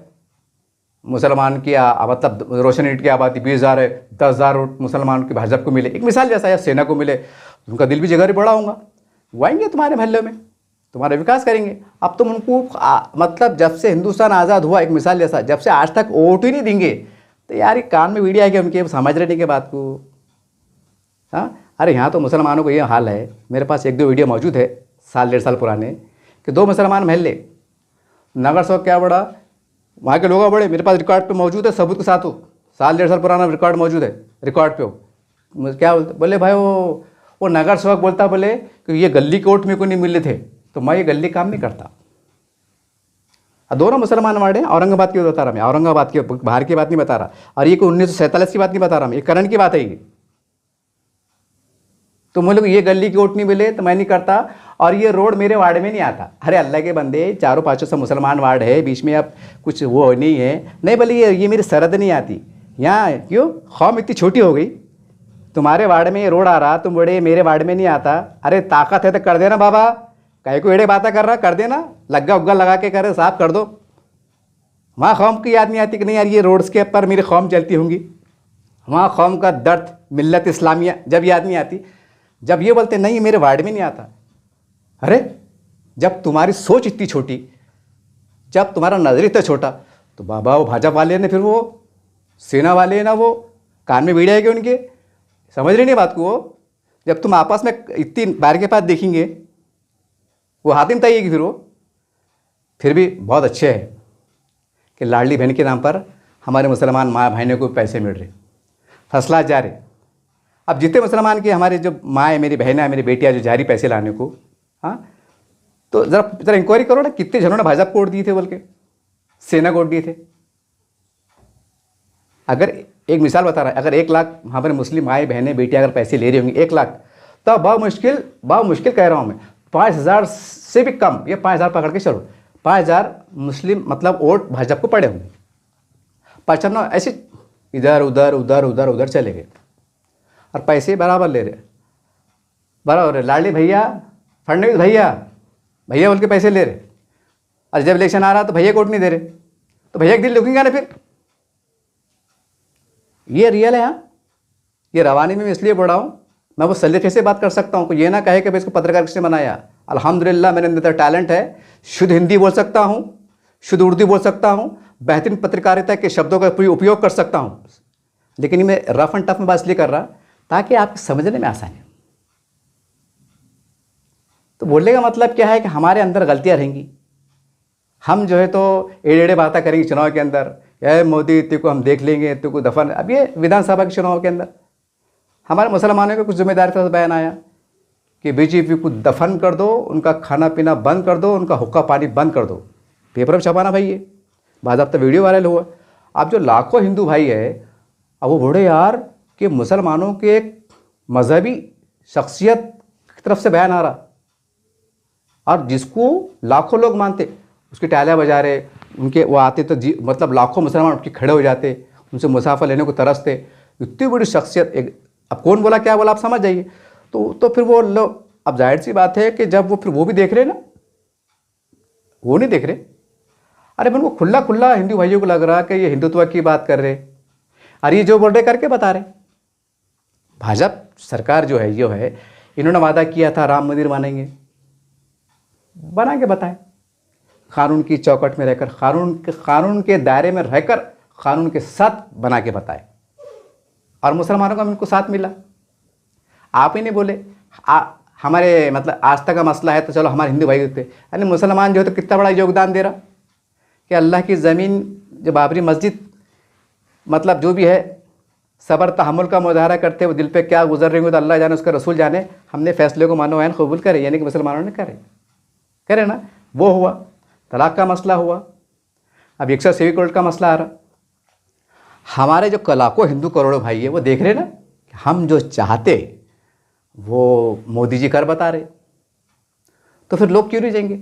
Speaker 1: मुसलमान की मतलब रोशन ईट की आबादी 20,000 है, 10,000 वोट मुसलमान की भाजपा को मिले, एक मिसाल जैसा, या सेना को मिले, उनका दिल भी जगह बड़ा होगा, वो आएंगे तुम्हारे महल्ले में, तुम्हारा विकास करेंगे। अब तुम उनको मतलब जब से हिंदुस्तान आज़ाद हुआ, एक मिसाल जैसा, जब से आज तक वोट ही नहीं देंगे, तो यार ये कान में वीडियो आएगी उनके, समझ रहे नहीं के बात को। हाँ अरे यहाँ तो मुसलमानों को ये हाल है, मेरे पास 1-2 वीडियो मौजूद है 1-1.5 साल पुराने, कि 2 मुसलमान महल्ले, नगर सौ क्या बड़ा, वहाँ के लोग बड़े, मेरे पास रिकॉर्ड पे मौजूद है, सबूत के साथ हो, 1-1.5 साल पुराना रिकॉर्ड मौजूद है, रिकॉर्ड पे हो। क्या बोले भाई, वो नगर सेवक बोलता, बोले कि ये गली के वोट मेरे को नहीं मिले थे, तो मैं ये गली काम नहीं करता। दोनों मुसलमान वार्ड हैं, औरंगाबाद की बता रहा मैं, औरंगाबाद की, बाहर की बात नहीं बता रहा, और ये कोई 1947 की बात नहीं बता रहा मैं, ये करंट की बात है ये। तो मुझे ये गली की वोट नहीं मिले तो मैं नहीं करता, और ये रोड मेरे वार्ड में नहीं आता। अरे अल्लाह के बंदे, 4-5 सब मुसलमान वार्ड है, बीच में अब कुछ वो नहीं है, नहीं बोले ये मेरी सरहद नहीं आती यहाँ, क्यों कौम इतनी छोटी हो गई, तुम्हारे वार्ड में ये रोड आ रहा, तुम बड़े मेरे वार्ड में नहीं आता। अरे ताकत है तो कर देना बाबा, कहीं को एड़े बातें कर रहा, कर देना, लग्गा उग्गा लगा के करे साफ कर दो। वहाँ कौम की याद नहीं आती कि नहीं यार ये रोड्स के ऊपर मेरी कौम चलती होंगी, वहाँ कौम का दर्द मिल्लत इस्लामिया जब याद नहीं आती। जब ये बोलते नहीं मेरे वार्ड में नहीं आता, अरे जब तुम्हारी सोच इतनी छोटी, जब तुम्हारा नजर इतना छोटा, तो बाबा वो भाजपा वाले ने, फिर वो सेना वाले हैं ना, वो कान में बीड़े आएंगे उनके, समझ रहे नहीं बात को वो। जब तुम आपस में इतनी बार के पास देखेंगे, वो हाथ में बताइएगी फिर भी बहुत अच्छे है कि लाडली बहन के नाम पर हमारे मुसलमान माँ बहनों को पैसे मिल रहे, फसला जा रहे। अब जितने मुसलमान के हमारे जो माँ है, मेरी बहन है, मेरी बेटियाँ जो जा रही पैसे लाने को, हाँ, तो ज़रा इंक्वायरी करो ना, कितने जनों ने भाजपा को वोट दिए थे बोल के, सेना को वोट दिए थे। अगर एक मिसाल बता रहा है, अगर 1 लाख हमारे मुस्लिम माएँ बहनें बेटियाँ अगर पैसे ले रही होंगी 1 लाख, तो बहुत मुश्किल कह रहा हूँ मैं, 5,000 से भी कम, ये 5,000 पकड़ के चलो, 5,000 मुस्लिम मतलब वोट भाजपा को पड़े होंगे। 95 ऐसे इधर उधर उधर उधर उधर चले गए और पैसे बराबर ले रहे, बराबर। लाडली भैया, फडणवीस भैया भैया बोल के पैसे ले रहे, और जब इलेक्शन आ रहा तो भैया को वोट नहीं दे रहे, तो भैया एक दिन लुकेंगे ना फिर। ये रियल है। हाँ, ये रवानी में मैं इसलिए बोल रहा हूँ, मैं वो सलीके से बात कर सकता हूँ, कोई ये ना कहे कि भाई इसको पत्रकार किसने बनाया। अल्हम्दुलिल्लाह मेरे अंदर टैलेंट है, शुद्ध हिंदी बोल सकता हूँ, शुद्ध उर्दू बोल सकता हूँ, बेहतरीन पत्रकारिता के शब्दों का उपयोग कर सकता हूँ। लेकिन मैं रफ एंड टफ में बात इसलिए कर रहा ताकि आपको समझने में आसानी। तो बोलने का मतलब क्या है कि हमारे अंदर गलतियाँ रहेंगी, हम जो है तो एड़े बातें करेंगे चुनाव के अंदर, ये मोदी तेरे को हम देख लेंगे, तेरे को दफन। अब ये विधानसभा के चुनाव के अंदर हमारे मुसलमानों को कुछ जिम्मेदारी का बयान आया कि बीजेपी को दफन कर दो, उनका खाना पीना बंद कर दो, उनका हुक्का पानी बंद कर दो। पेपर में छपाना भाई, ये बाज़ाब्ता वीडियो वायरल हुआ। अब जो लाखों हिंदू भाई है, अब वो बोले यार कि मुसलमानों के एक मजहबी शख्सियत की तरफ से बयान आ रहा, और जिसको लाखों लोग मानते उसकी टालियाँ बजा रहे, उनके वो आते तो मतलब लाखों मुसलमान उठ के खड़े हो जाते, उनसे मुसाफा लेने को तरसते। इतनी बड़ी शख्सियत, एक अब कौन बोला क्या बोला आप समझ जाइए। तो फिर वो लोग, अब जाहिर सी बात है कि जब वो फिर वो भी देख रहे ना, वो नहीं देख रहे। अरे मन को खुला खुला हिंदू भाइयों को लग रहा कि ये हिंदुत्व की बात कर रहे, अरे ये जो बोल रहे करके बता रहे। भाजपा सरकार जो है इन्होंने वादा किया था राम मंदिर बनाएंगे, बना के बताएं, कानून की चौकट में रहकर, कानून के दायरे में रहकर, कानून के साथ बना के बताए, और मुसलमानों का उनको साथ मिला। आप ही नहीं बोले हमारे मतलब आस्था का मसला है तो चलो हमारे हिंदू भाई होते, यानी मुसलमान जो है तो कितना बड़ा योगदान दे रहा कि अल्लाह की ज़मीन, जो बाबरी मस्जिद, मतलब जो भी है सब्र तहम्मुल का मुजाहरा करते, वो दिल पे क्या गुजर रही हो तो अल्लाह जाने, उसका रसूल जाने। हमने फैसले को मानो ऐन कबूल करे, यानी कि मुसलमानों ने करे ना। वो हुआ, तलाक का मसला हुआ, अब 120 करोड़ का मसला आ रहा। हमारे जो लाखों हिंदू करोड़ों भाई है वो देख रहे ना, हम जो चाहते वो मोदी जी कर बता रहे, तो फिर लोग क्यों नहीं जाएंगे।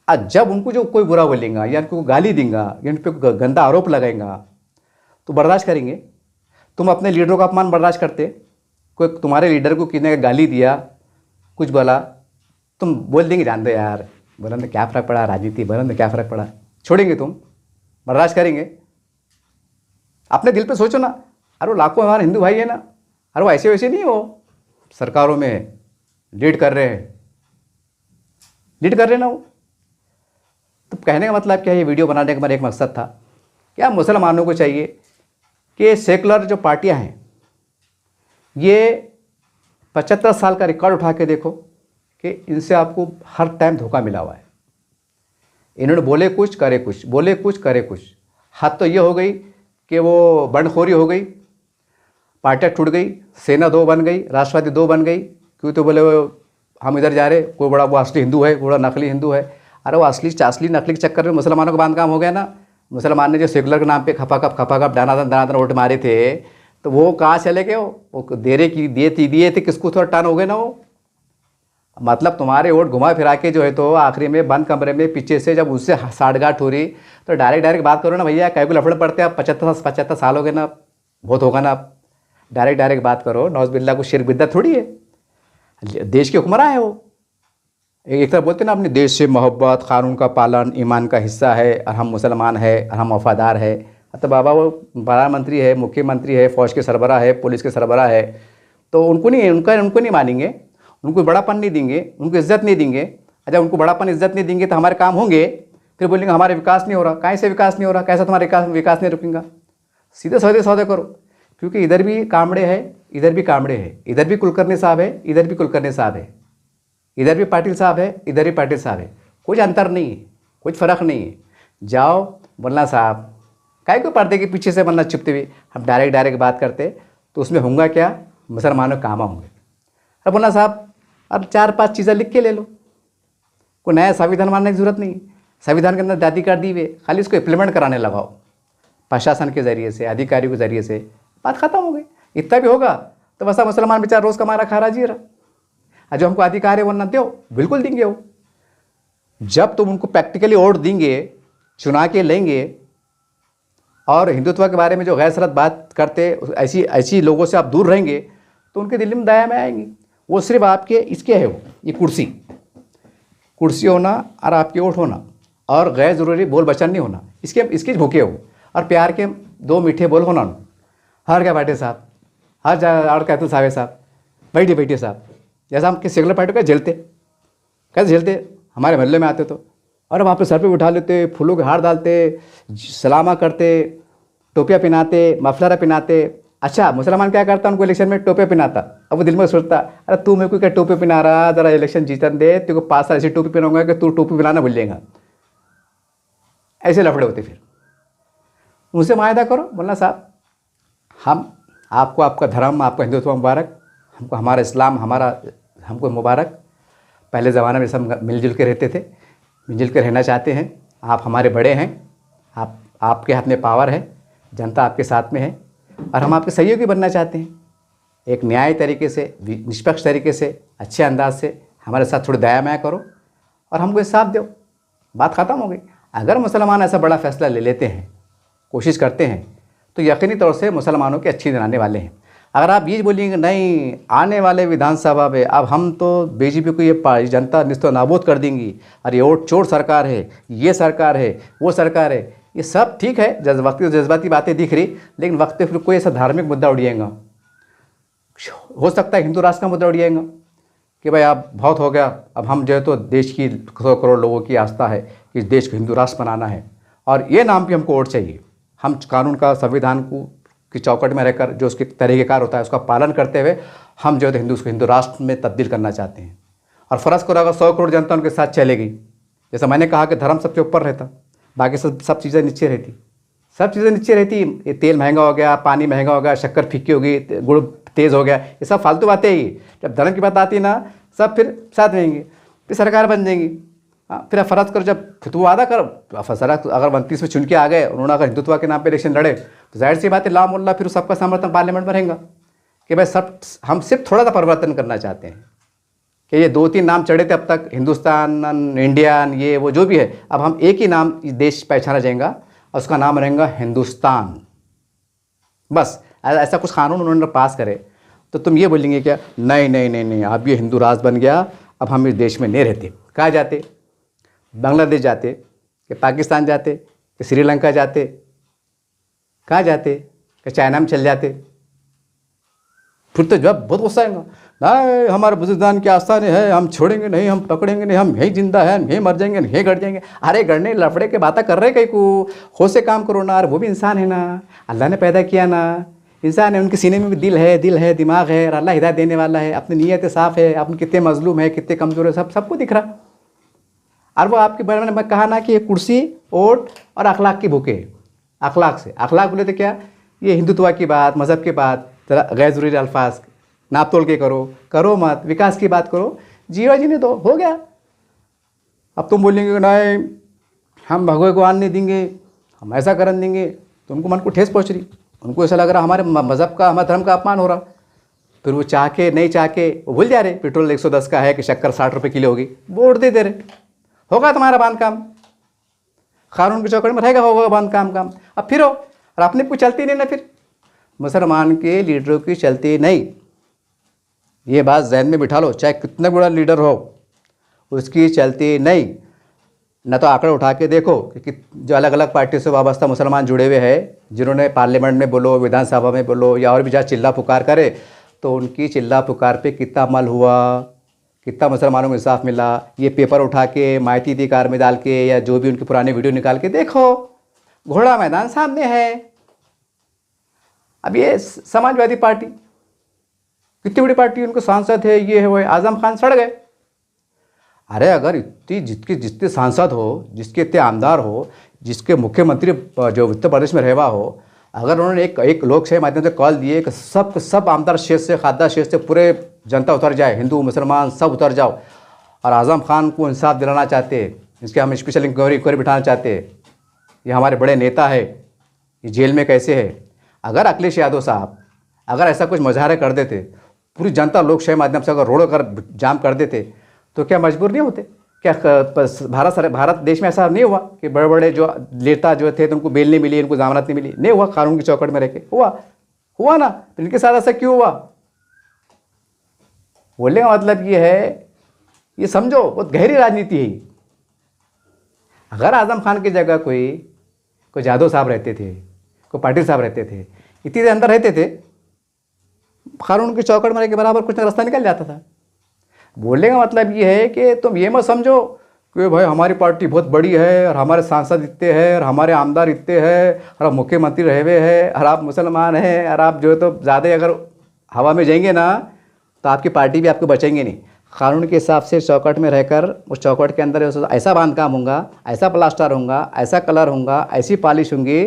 Speaker 1: आज जब उनको जो कोई बुरा बोलेगा या उनको गाली देगा या उन पर गंदा आरोप लगाएगा तो बर्दाश्त करेंगे। तुम अपने लीडरों का अपमान बर्दाश्त करते, कोई तुम्हारे लीडर को किसी ने गाली दिया, कुछ बोला, तुम बोल देंगे जान दो यार, बोला ना क्या फ़र्क पड़ा, राजनीति बोला ना क्या फ़र्क पड़ा, छोड़ेंगे तुम, बर्दाश्त करेंगे। अपने दिल पे सोचो ना, अरे वो लाखों हमारे हिंदू भाई है ना, अरे वो ऐसे वैसे नहीं हो सरकारों में लीड कर रहे ना वो। तो कहने का मतलब क्या है, ये वीडियो बनाने का मेरा एक मकसद था, क्या मुसलमानों को चाहिए कि सेकुलर जो पार्टियां हैं ये 75 साल का रिकॉर्ड उठा के देखो कि इनसे आपको हर टाइम धोखा मिला हुआ है। इन्होंने बोले कुछ करे कुछ, बोले कुछ करे कुछ। हद तो ये हो गई कि वो बंडखोरी हो गई, पार्टियाँ टूट गई, सेना 2 बन गई, राष्ट्रवादी 2 बन गई। क्यों तो बोले हम इधर जा रहे, कोई बड़ा वो असली हिंदू है, बड़ा नकली हिंदू है। अरे वो असली नकली के चक्कर में मुसलमानों का बांधकाम हो गया ना। मुसलमान ने जो सेकुलर के नाम पे खपाखप दनादन वोट मारे थे, तो वो कहाँ चले गए, वो दिए थे किसको, थोड़ा टर्न हो गए ना वो। मतलब तुम्हारे वोट घुमा फिरा के जो है तो आखिरी में बंद कमरे में पीछे से जब उससे साठगांठ हो रही तो डायरेक्ट बात करो ना भैया, कई को लफड़े पड़ते हैं। आप 75 साल हो गए ना, बहुत होगा ना। डायरेक्ट बात करो, नौज बिल्ला को शिरक बिद्दत थोड़ी है, देश के हुक्मरान है वो। एक तरह बोलते ना अपने देश से मोहब्बत, कानून का पालन ईमान का हिस्सा है, और हम मुसलमान है और हम वफादार है। तो बाबा वो प्रधानमंत्री है, मुख्यमंत्री है, फौज के सरबराह है, पुलिस के सरबराह है, तो उनको नहीं मानेंगे, उनको बड़ापन नहीं देंगे, उनको इज्जत नहीं देंगे। अच्छा, उनको बड़ापन इज्जत नहीं देंगे तो हमारे काम होंगे? फिर बोलेंगे हमारे विकास नहीं हो रहा। कहाँ से विकास नहीं हो रहा? कैसा तुम्हारा विकास नहीं रुकेगा? सीधे सौदे सौदे करो, क्योंकि इधर भी कामड़े है, इधर भी कामड़े है, इधर भी कुलकर्णी साहब है, इधर भी कुलकर्णी साहब है, इधर भी पाटिल साहब है, इधर भी पाटिल साहब है। कुछ अंतर नहीं है, कुछ फ़र्क नहीं है। जाओ बोलना साहब, काहे को पर्दे के पीछे से बनना छुपते हुए, हम डायरेक्ट बात करते तो उसमें होंगे क्या? मुसलमानों के काम होंगे। अब बोलना साहब, अब 4-5 चीज़ें लिख के ले लो, कोई नया संविधान मानने की जरूरत नहीं। संविधान के अंदर जाति कर दी हुए, खाली इसको इम्प्लीमेंट कराने लगाओ प्रशासन के ज़रिए से, अधिकारियों के ज़रिए से, बात खत्म हो गई। इतना भी होगा तो बस मुसलमान बेचारा रोज़ कमा खा रहा जी रहा। और जो हमको अधिकार है वो ना दो, बिल्कुल देंगे वो। जब तुम उनको प्रैक्टिकली वोट देंगे, चुना के लेंगे, और हिंदुत्व के बारे में जो गैर बात करते ऐसी लोगों से आप दूर रहेंगे तो उनके दिल में दया में आएंगी। वो सिर्फ आपके इसके है, वो ये कुर्सी होना और आपके वोट होना, और गैर ज़रूरी बोल बचन नहीं होना, इसके भूखे हो। और प्यार के 2 मीठे बोल होना। हर क्या बैठे साहब, हर जगह और कहते साहब बैठिए साहब। जैसा हम किस सेकुलर पार्टी का झेलते, कैसे झेलते? हमारे मोहल्ले में आते तो और वहाँ पे सर पे उठा लेते, फूलों के हार डालते, सलामा करते, टोपियाँ पहनाते, मफलर पहनाते। अच्छा, मुसलमान क्या करता? उनको इलेक्शन में टोपे पहनाता। अब वो दिल में सोचता, अरे तू मेरे को क्या टोपे पहना रहा, ज़रा इलेक्शन जीतन दे, तेरे को 5 साल ऐसी टोपी पहनाऊंगा कि तू टोपी पहनाना भूल जाएगा। ऐसे लफड़े होते। फिर उनसे मायदा करो, बोलना साहब हम आपको आपका धर्म, आपका हिंदुत्व मुबारक, हमको हमारा इस्लाम हमको मुबारक। पहले ज़माने में सब मिलजुल के रहते थे, मिलजुल के रहना चाहते हैं। आप हमारे बड़े हैं, आपके हाथ में पावर है, जनता आपके साथ में है, और हम आपके सहयोगी बनना चाहते हैं। एक न्याय तरीके से, निष्पक्ष तरीके से, अच्छे अंदाज से हमारे साथ थोड़ी दया माया करो और हमको इंसाफ दो, बात ख़त्म हो गई। अगर मुसलमान ऐसा बड़ा फैसला ले लेते हैं, कोशिश करते हैं, तो यकीनी तौर से मुसलमानों के अच्छे दिन आने वाले हैं। अगर आप ये बोलेंगे नहीं, आने वाले विधानसभा में अब हम तो बीजेपी को ये जनता निस्तो नाबूद कर देंगी, और ये वोट चोर सरकार है, ये सरकार है, वो सरकार है, ये सब ठीक है, जज्बाती बातें दिख रही, लेकिन वक्त पे फिर कोई ऐसा धार्मिक मुद्दा उड़िएगा, हो सकता है हिंदू राष्ट्र का मुद्दा उड़िएगा कि भाई अब बहुत हो गया, अब हम जो है तो देश की 100 करोड़ लोगों की आस्था है कि इस देश को हिंदू राष्ट्र बनाना है, और ये नाम पे हमको वोट चाहिए। हम कानून का, संविधान को की चौकट में रहकर जो उसके तरीक़ेकार होता है उसका पालन करते हुए हम जो है हिंदू राष्ट्र में तब्दील करना चाहते हैं। और फ़र्ज़ करो अगर 100 करोड़ जनता उनके साथ चलेगी, जैसा मैंने कहा कि धर्म सबसे ऊपर रहता, बाकी सब चीज़ें नीचे रहती, सब चीज़ें नीचे रहती। ये तेल महंगा हो गया, पानी महंगा हो गया, शक्कर फीकी हो गई, गुड़ तेज़ हो गया, ये सब फालतू बातें ही। जब धर्म की बात आती है ना, सब फिर साथ रहेंगे, फिर सरकार बन जाएंगी। फिर फ़र्ज़ करो, जब फिर वो वादा करो, फसरा अगर 29 में चुन के आ गए, उन्होंने अगर हिंदुत्व के नाम पे इलेक्शन लड़े, तो जाहिर सी बात है ला मोल्ला फिर सबका समर्थन पार्लियामेंट में रहेगा कि भाई सब हम सिर्फ थोड़ा सा परिवर्तन करना चाहते हैं कि ये 2-3 नाम चढ़े थे अब तक, हिंदुस्तान, इंडियन, ये वो जो भी है, अब हम एक ही नाम देश पहचाना जाएगा और उसका नाम रहेगा हिंदुस्तान। बस ऐसा कुछ कानून उन्होंने पास करे तो तुम ये बोलेंगे क्या? नहीं नहीं नहीं नहीं, अब ये हिंदू राष्ट्र बन गया, अब हम इस देश में नहीं रहते। कहाँ जाते? बांग्लादेश जाते कि पाकिस्तान जाते कि श्रीलंका जाते? कहाँ जाते? कि चाइना में चल जाते? फिर तो जब बहुत गुस्सा आएगा, नहीं हमारे बुजुर्गान की आस्थान है, हम छोड़ेंगे नहीं, हम पकड़ेंगे नहीं, हम यहीं जिंदा है, हम यहीं मर जाएंगे, यहीं गड़ जाएंगे। अरे गड़ने लफड़े के बातें कर रहे कहीं को, हो से काम करो ना, वो भी इंसान है ना, अल्लाह ने पैदा किया ना, इंसान है, उनके सीने में भी दिल है, दिमाग है, और अल्लाह हिदायत देने वाला है, अपनी नीयत साफ़ है, अपन कितने मजलूम है, कितने कमज़ोर है, सबको दिख रहा। और वो आपके बारे में कहा ना कि ये कुर्सी, वोट और अखलाक की भूखे है। अखलाक से, अखलाक बोले तो क्या? ये हिंदुत्व की बात, मज़हब की बात, गैर ज़रूरी अल्फाज नाप तोल के करो मत, विकास की बात करो, जियो जीने दो, हो गया। अब तुम बोलेंगे नहीं हम भगवे को आन नहीं देंगे, हम ऐसा करन देंगे, तो उनको मन को ठेस पहुँच रही, उनको ऐसा लग रहा हमारे मज़हब का, हमारे धर्म का अपमान हो रहा। फिर वो चाह के नहीं चाह के वो भूल जा रहे, पेट्रोल 110 का है कि शक्कर 60 रुपये किलो होगी, वोट दे रहे, होगा तुम्हारा बांध काम, कानून के चौकट में रहेगा, होगा बांध काम। अब फिर हो, और अपने को चलती नहीं ना, फिर मुसलमान के लीडरों की चलती नहीं। ये बात जहन में बिठा लो, चाहे कितना बड़ा लीडर हो, उसकी चलती नहीं। न तो आंकड़े उठा के देखो कि जो अलग अलग पार्टी से वाबस्ता मुसलमान जुड़े हुए हैं, जिन्होंने पार्लियामेंट में बोलो, विधानसभा में बोलो, या और भी जहाँ चिल्ला पुकार करे, तो उनकी चिल्ला पुकार पे कितना अमल हुआ, कितना मुसलमानों को इंसाफ मिला। ये पेपर उठा के माइती दी कार में डाल के या जो भी उनकी पुराने वीडियो निकाल के देखो, घोड़ा मैदान सामने है। अब ये समाजवादी पार्टी कितनी बड़ी पार्टी, उनको सांसद है, ये है वो है, आजम खान सड़ गए। अरे अगर इतनी जितने सांसद हो, जिसके इतने आमदार हो, जिसके मुख्यमंत्री जो उत्तर प्रदेश में रहवा हो, अगर उन्होंने एक लोकशाही माध्यम से कॉल दिए कि सब आमदार क्षेत्र से, खासदार क्षेत्र से पूरे जनता उतर जाए, हिंदू मुसलमान सब उतर जाओ, और आजम खान को इंसाफ दिलाना चाहते, इसके हम स्पेशल इंक्वायरी बिठाना चाहते, ये हमारे बड़े नेता है, ये जेल में कैसे है। अगर अखिलेश यादव साहब अगर ऐसा कुछ मुजाहरा कर देते, पूरी जनता लोकशाही माध्यम से अगर रोड कर जाम कर देते, तो क्या मजबूर नहीं होते? क्या भारत देश में ऐसा नहीं हुआ कि बड़े बड़े जो नेता जो थे तो उनको बेल नहीं मिली, इनको जमानत नहीं मिली? नहीं हुआ, कानून की चौकट में रह के हुआ ना। तो इनके साथ ऐसा क्यों हुआ? बोलने का मतलब ये है, ये समझो बहुत गहरी राजनीति है। अगर आजम खान की जगह कोई यादव साहब रहते थे, कोई पाटिल साहब रहते थे, इतने अंदर रहते थे, कानून की चौकट में रह के बराबर कुछ ना रास्ता निकल जाता था। बोलने का मतलब ये है कि तुम ये मत समझो कि भाई हमारी पार्टी बहुत बड़ी है और हमारे सांसद इतने हैं और हमारे आमदार इतने हैं और आप मुख्यमंत्री रहे हुए हैं और आप मुसलमान हैं और आप जो है तो ज़्यादा अगर हवा में जाएंगे ना तो आपकी पार्टी भी आपको बचेंगे नहीं। कानून के हिसाब से चौकट में रहकर उस चौकट के अंदर ऐसा बांधकाम होगा, ऐसा प्लास्टर होगा, ऐसा कलर होगा, ऐसी पॉलिश होंगी,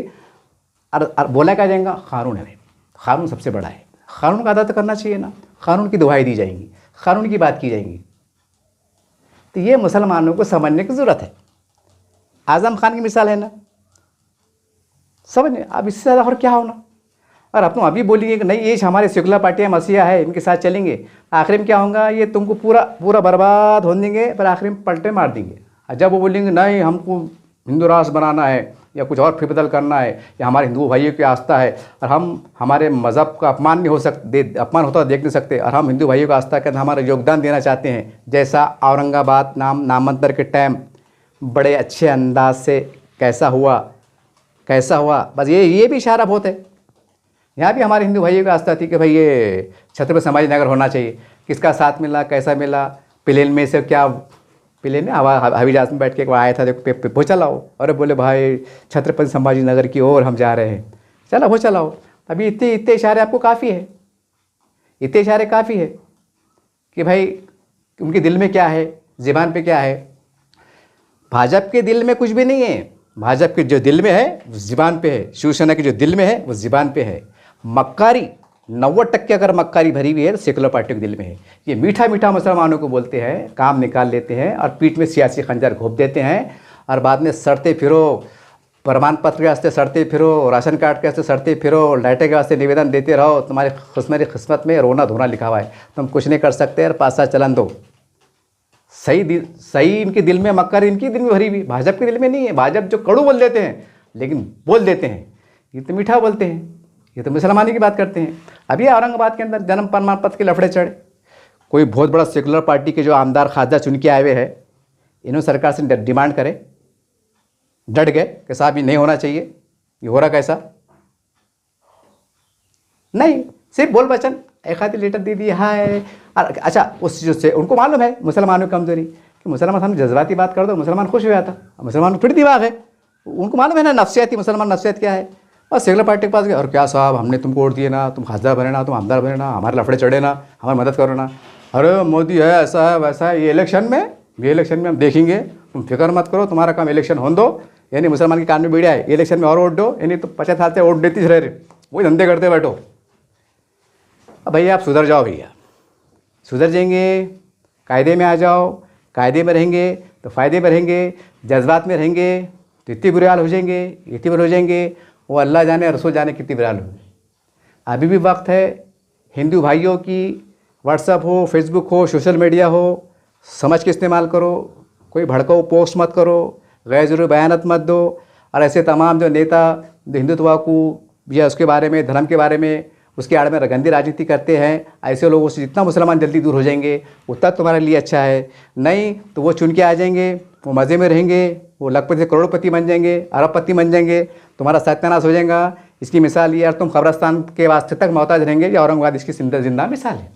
Speaker 1: और बोला क्या जाएगा, कानून है, कानून सबसे बड़ा है, कानून का अदा तो करना चाहिए ना। कानून की दुहाई दी जाएंगी, कानून की बात की जाएंगी। तो ये मुसलमानों को समझने की ज़रूरत है। आजम खान की मिसाल है ना, समझ। अब इससे ज़्यादा और क्या होना। और अब तुम अभी बोलेंगे कि नहीं ये हमारे सेकुलर पार्टियाँ मसीहा है, इनके साथ चलेंगे, आखिर में क्या होगा, ये तुमको पूरा बर्बाद होने देंगे, पर आखिर में पलटे मार देंगे। और जब वो बोलेंगे नहीं हमको हिंदू राष्ट्र बनाना है या कुछ और फिर करना है, या हमारे हिंदू भाइयों की आस्था है और हम हमारे मज़हब का अपमान नहीं हो सकते, अपमान होता देख नहीं सकते, और हम हिंदू भाइयों की आस्था के अंदर हमारा योगदान देना चाहते हैं, जैसा औरंगाबाद नामांतर के टाइम बड़े अच्छे अंदाज से कैसा हुआ। बस ये भी इशारा बहुत है। यहाँ भी हमारे हिंदू भाइयों की आस्था थी कि भाई ये छत्रपति संभाजी नगर होना चाहिए। किसका साथ मिला, कैसा मिला, प्लेन में से क्या, प्लेन में हवाई जहाज में बैठ के आया था, देखो वो चलाओ, अरे बोले भाई छत्रपति संभाजी नगर की ओर हम जा रहे हैं, चलो वो चलाओ। अभी इतने इशारे आपको काफ़ी है, इतने इशारे काफ़ी है कि भाई उनके दिल में क्या है, ज़बान पे क्या है। भाजपा के दिल में कुछ भी नहीं है, भाजपा के जो दिल में है वो ज़बान पे है, शिवसेना के जो दिल में है वो ज़बान पे है। मक्कारी 90% अगर मक्कारी भरी हुई है तो सेकुलर पार्टी के दिल में है। ये मीठा मीठा मुसलमानों को बोलते हैं, काम निकाल लेते हैं और पीठ में सियासी खंजर घोंप देते हैं, और बाद में सड़ते फिरो, प्रमाण पत्र के वास्ते सड़ते फिरो, राशन कार्ड के वास्ते सड़ते फिरो, लाइटें के वास्ते निवेदन देते रहो। तुम्हारी किस्मत में रोना धोना लिखा हुआ है, तुम कुछ नहीं कर सकते और पासा चलन दो। सही इनके दिल में, मक्कारी इनकी दिल में भरी हुई, भाजपा के दिल में नहीं है। भाजपा जो कड़ू बोल देते हैं लेकिन बोल देते हैं, ये तो मीठा बोलते हैं, ये तो मुसलमानी की बात करते हैं। अभी औरंगाबाद के अंदर जन्म प्रमाण पत्र के लफड़े चढ़े, कोई बहुत बड़ा सेकुलर पार्टी के जो आमदार खासदार चुन के आए हुए हैं, इन्होंने सरकार से डिमांड करे, डट गए कि साहब ये नहीं होना चाहिए, ये हो रहा कैसा नहीं, सिर्फ बोल वचन एक आधी लेटर दे दिया है। अच्छा उस चीज़ से उनको मालूम है मुसलमानों की कमजोरी कि मुसलमान हम जज्बाती बात कर दो मुसलमान खुश हो जाता, मुसलमान फिर दिमाग है, उनको मालूम है ना नफ्सियाती मुसलमान नफ्सियत क्या है। और सेकुलर पार्टी के पास गए, और क्या साहब हमने तुमको वोट दिए ना, तुम खासदार बने ना, तुम आमदार बने ना, हमारे लफड़े चढ़े ना, हमारी मदद करो ना। अरे मोदी है, ऐसा है वैसा है, ये इलेक्शन में हम देखेंगे, तुम फिक्र मत करो, तुम्हारा काम इलेक्शन होने दो। यानी मुसलमान के कान में बीड़ा है, इलेक्शन में और वोट दो, यानी तो 50 साल से वोट देती रहे, वही धंधे करते बैठो। अब भैया आप सुधर जाओ, भैया सुधर जाएंगे, कायदे में आ जाओ, कायदे में रहेंगे तो फ़ायदे में रहेंगे, जज्बात में रहेंगे तो इतनी बुरे हाल हो जाएंगे, इतनी बुरे हो जाएंगे, वो अल्लाह जाने रसूल जाने कितनी बुरे हाल होंगे। अभी भी वक्त है हिंदू भाइयों की, व्हाट्सअप हो, फेसबुक हो, सोशल मीडिया हो, समझ के इस्तेमाल करो, कोई भड़काऊ पोस्ट मत करो, गैर ज़रूरी बयानत मत दो। और ऐसे तमाम जो नेता जो हिंदुत्व को या उसके बारे में, धर्म के बारे में, उसके आड़ में गंदी राजनीति करते हैं, ऐसे लोगों से जितना मुसलमान जल्दी दूर हो जाएंगे उतना तुम्हारे लिए अच्छा है। नहीं तो वो चुन के आ जाएंगे, वो मज़े में रहेंगे, वो लखपति से करोड़पति बन जाएंगे, अरबपति बन जाएंगे, तुम्हारा सत्यानाश हो जाएगा। इसकी मिसाल ये यार, तुम कब्रस्तान के वास्ते तक मोहताज रहेंगे, या औरंगाबाद इसकी जिंदा मिसाल है।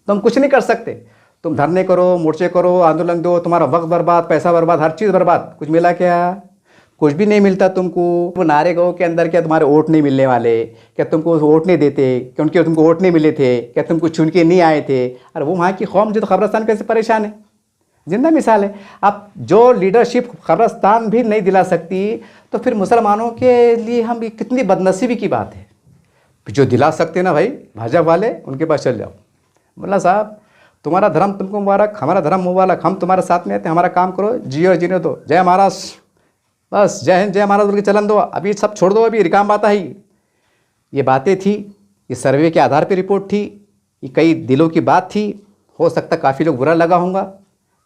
Speaker 1: तुम कुछ नहीं कर सकते, तुम धरने करो, मोर्चे करो, आंदोलन दो, तुम्हारा वक्त बर्बाद, पैसा बर्बाद, हर चीज़ बर्बाद, कुछ मिला क्या? कुछ भी नहीं मिलता तुमको। वो नारे गाँव के अंदर क्या तुम्हारे वोट नहीं मिलने वाले? क्या तुमको वोट नहीं देते? क्योंकि तुमको वोट नहीं मिले थे? क्या तुमको चुन के नहीं आए थे? अरे वो वहाँ की कौम जो तो कब्रस्तान कैसे परेशान है, जिंदा मिसाल है। अब जो लीडरशिप कब्रस्तान भी नहीं दिला सकती, तो फिर मुसलमानों के लिए हम कितनी बदनसीबी की बात है। जो दिला सकते ना भाई भाजपा वाले, उनके पास चल जाओ, मुल्ला साहब तुम्हारा धर्म तुमको मुबारक, हमारा धर्म मुबारक, हम तुम्हारे साथ में आते, हमारा काम करो, जियो जीने दो, जय महाराष्ट्र, बस जय हिंद जय महाराज बोल के चलन दो। अभी सब छोड़ दो, अभी रिकाम बात आई। ये बातें थी, ये सर्वे के आधार पर रिपोर्ट थी, ये कई दिलों की बात थी। हो सकता काफ़ी लोग बुरा लगा होगा,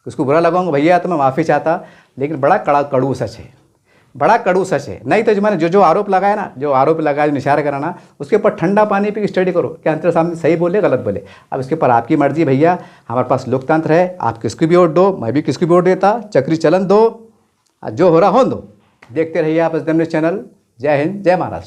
Speaker 1: उसको बुरा लगाऊंगा भैया तो मैं माफ़ी चाहता, लेकिन बड़ा कड़ू सच है, बड़ा कड़ू सच है। नहीं तो मैंने जो आरोप लगाया ना, जो आरोप लगाया, जो निशारा कराना, उसके ऊपर ठंडा पानी पे स्टडी करो, क्या अंतर सामने सही बोले गलत बोले। अब इसके ऊपर आपकी मर्जी भैया, हमारे पास लोकतंत्र है, आप किसको भी वोट दो, मैं भी किसको भी वोट देता, चक्री चलन दो, जो हो रहा हो दो। देखते रहिए आप एसडीएम न्यूज़ चैनल। जय हिंद जय महाराष्ट्र।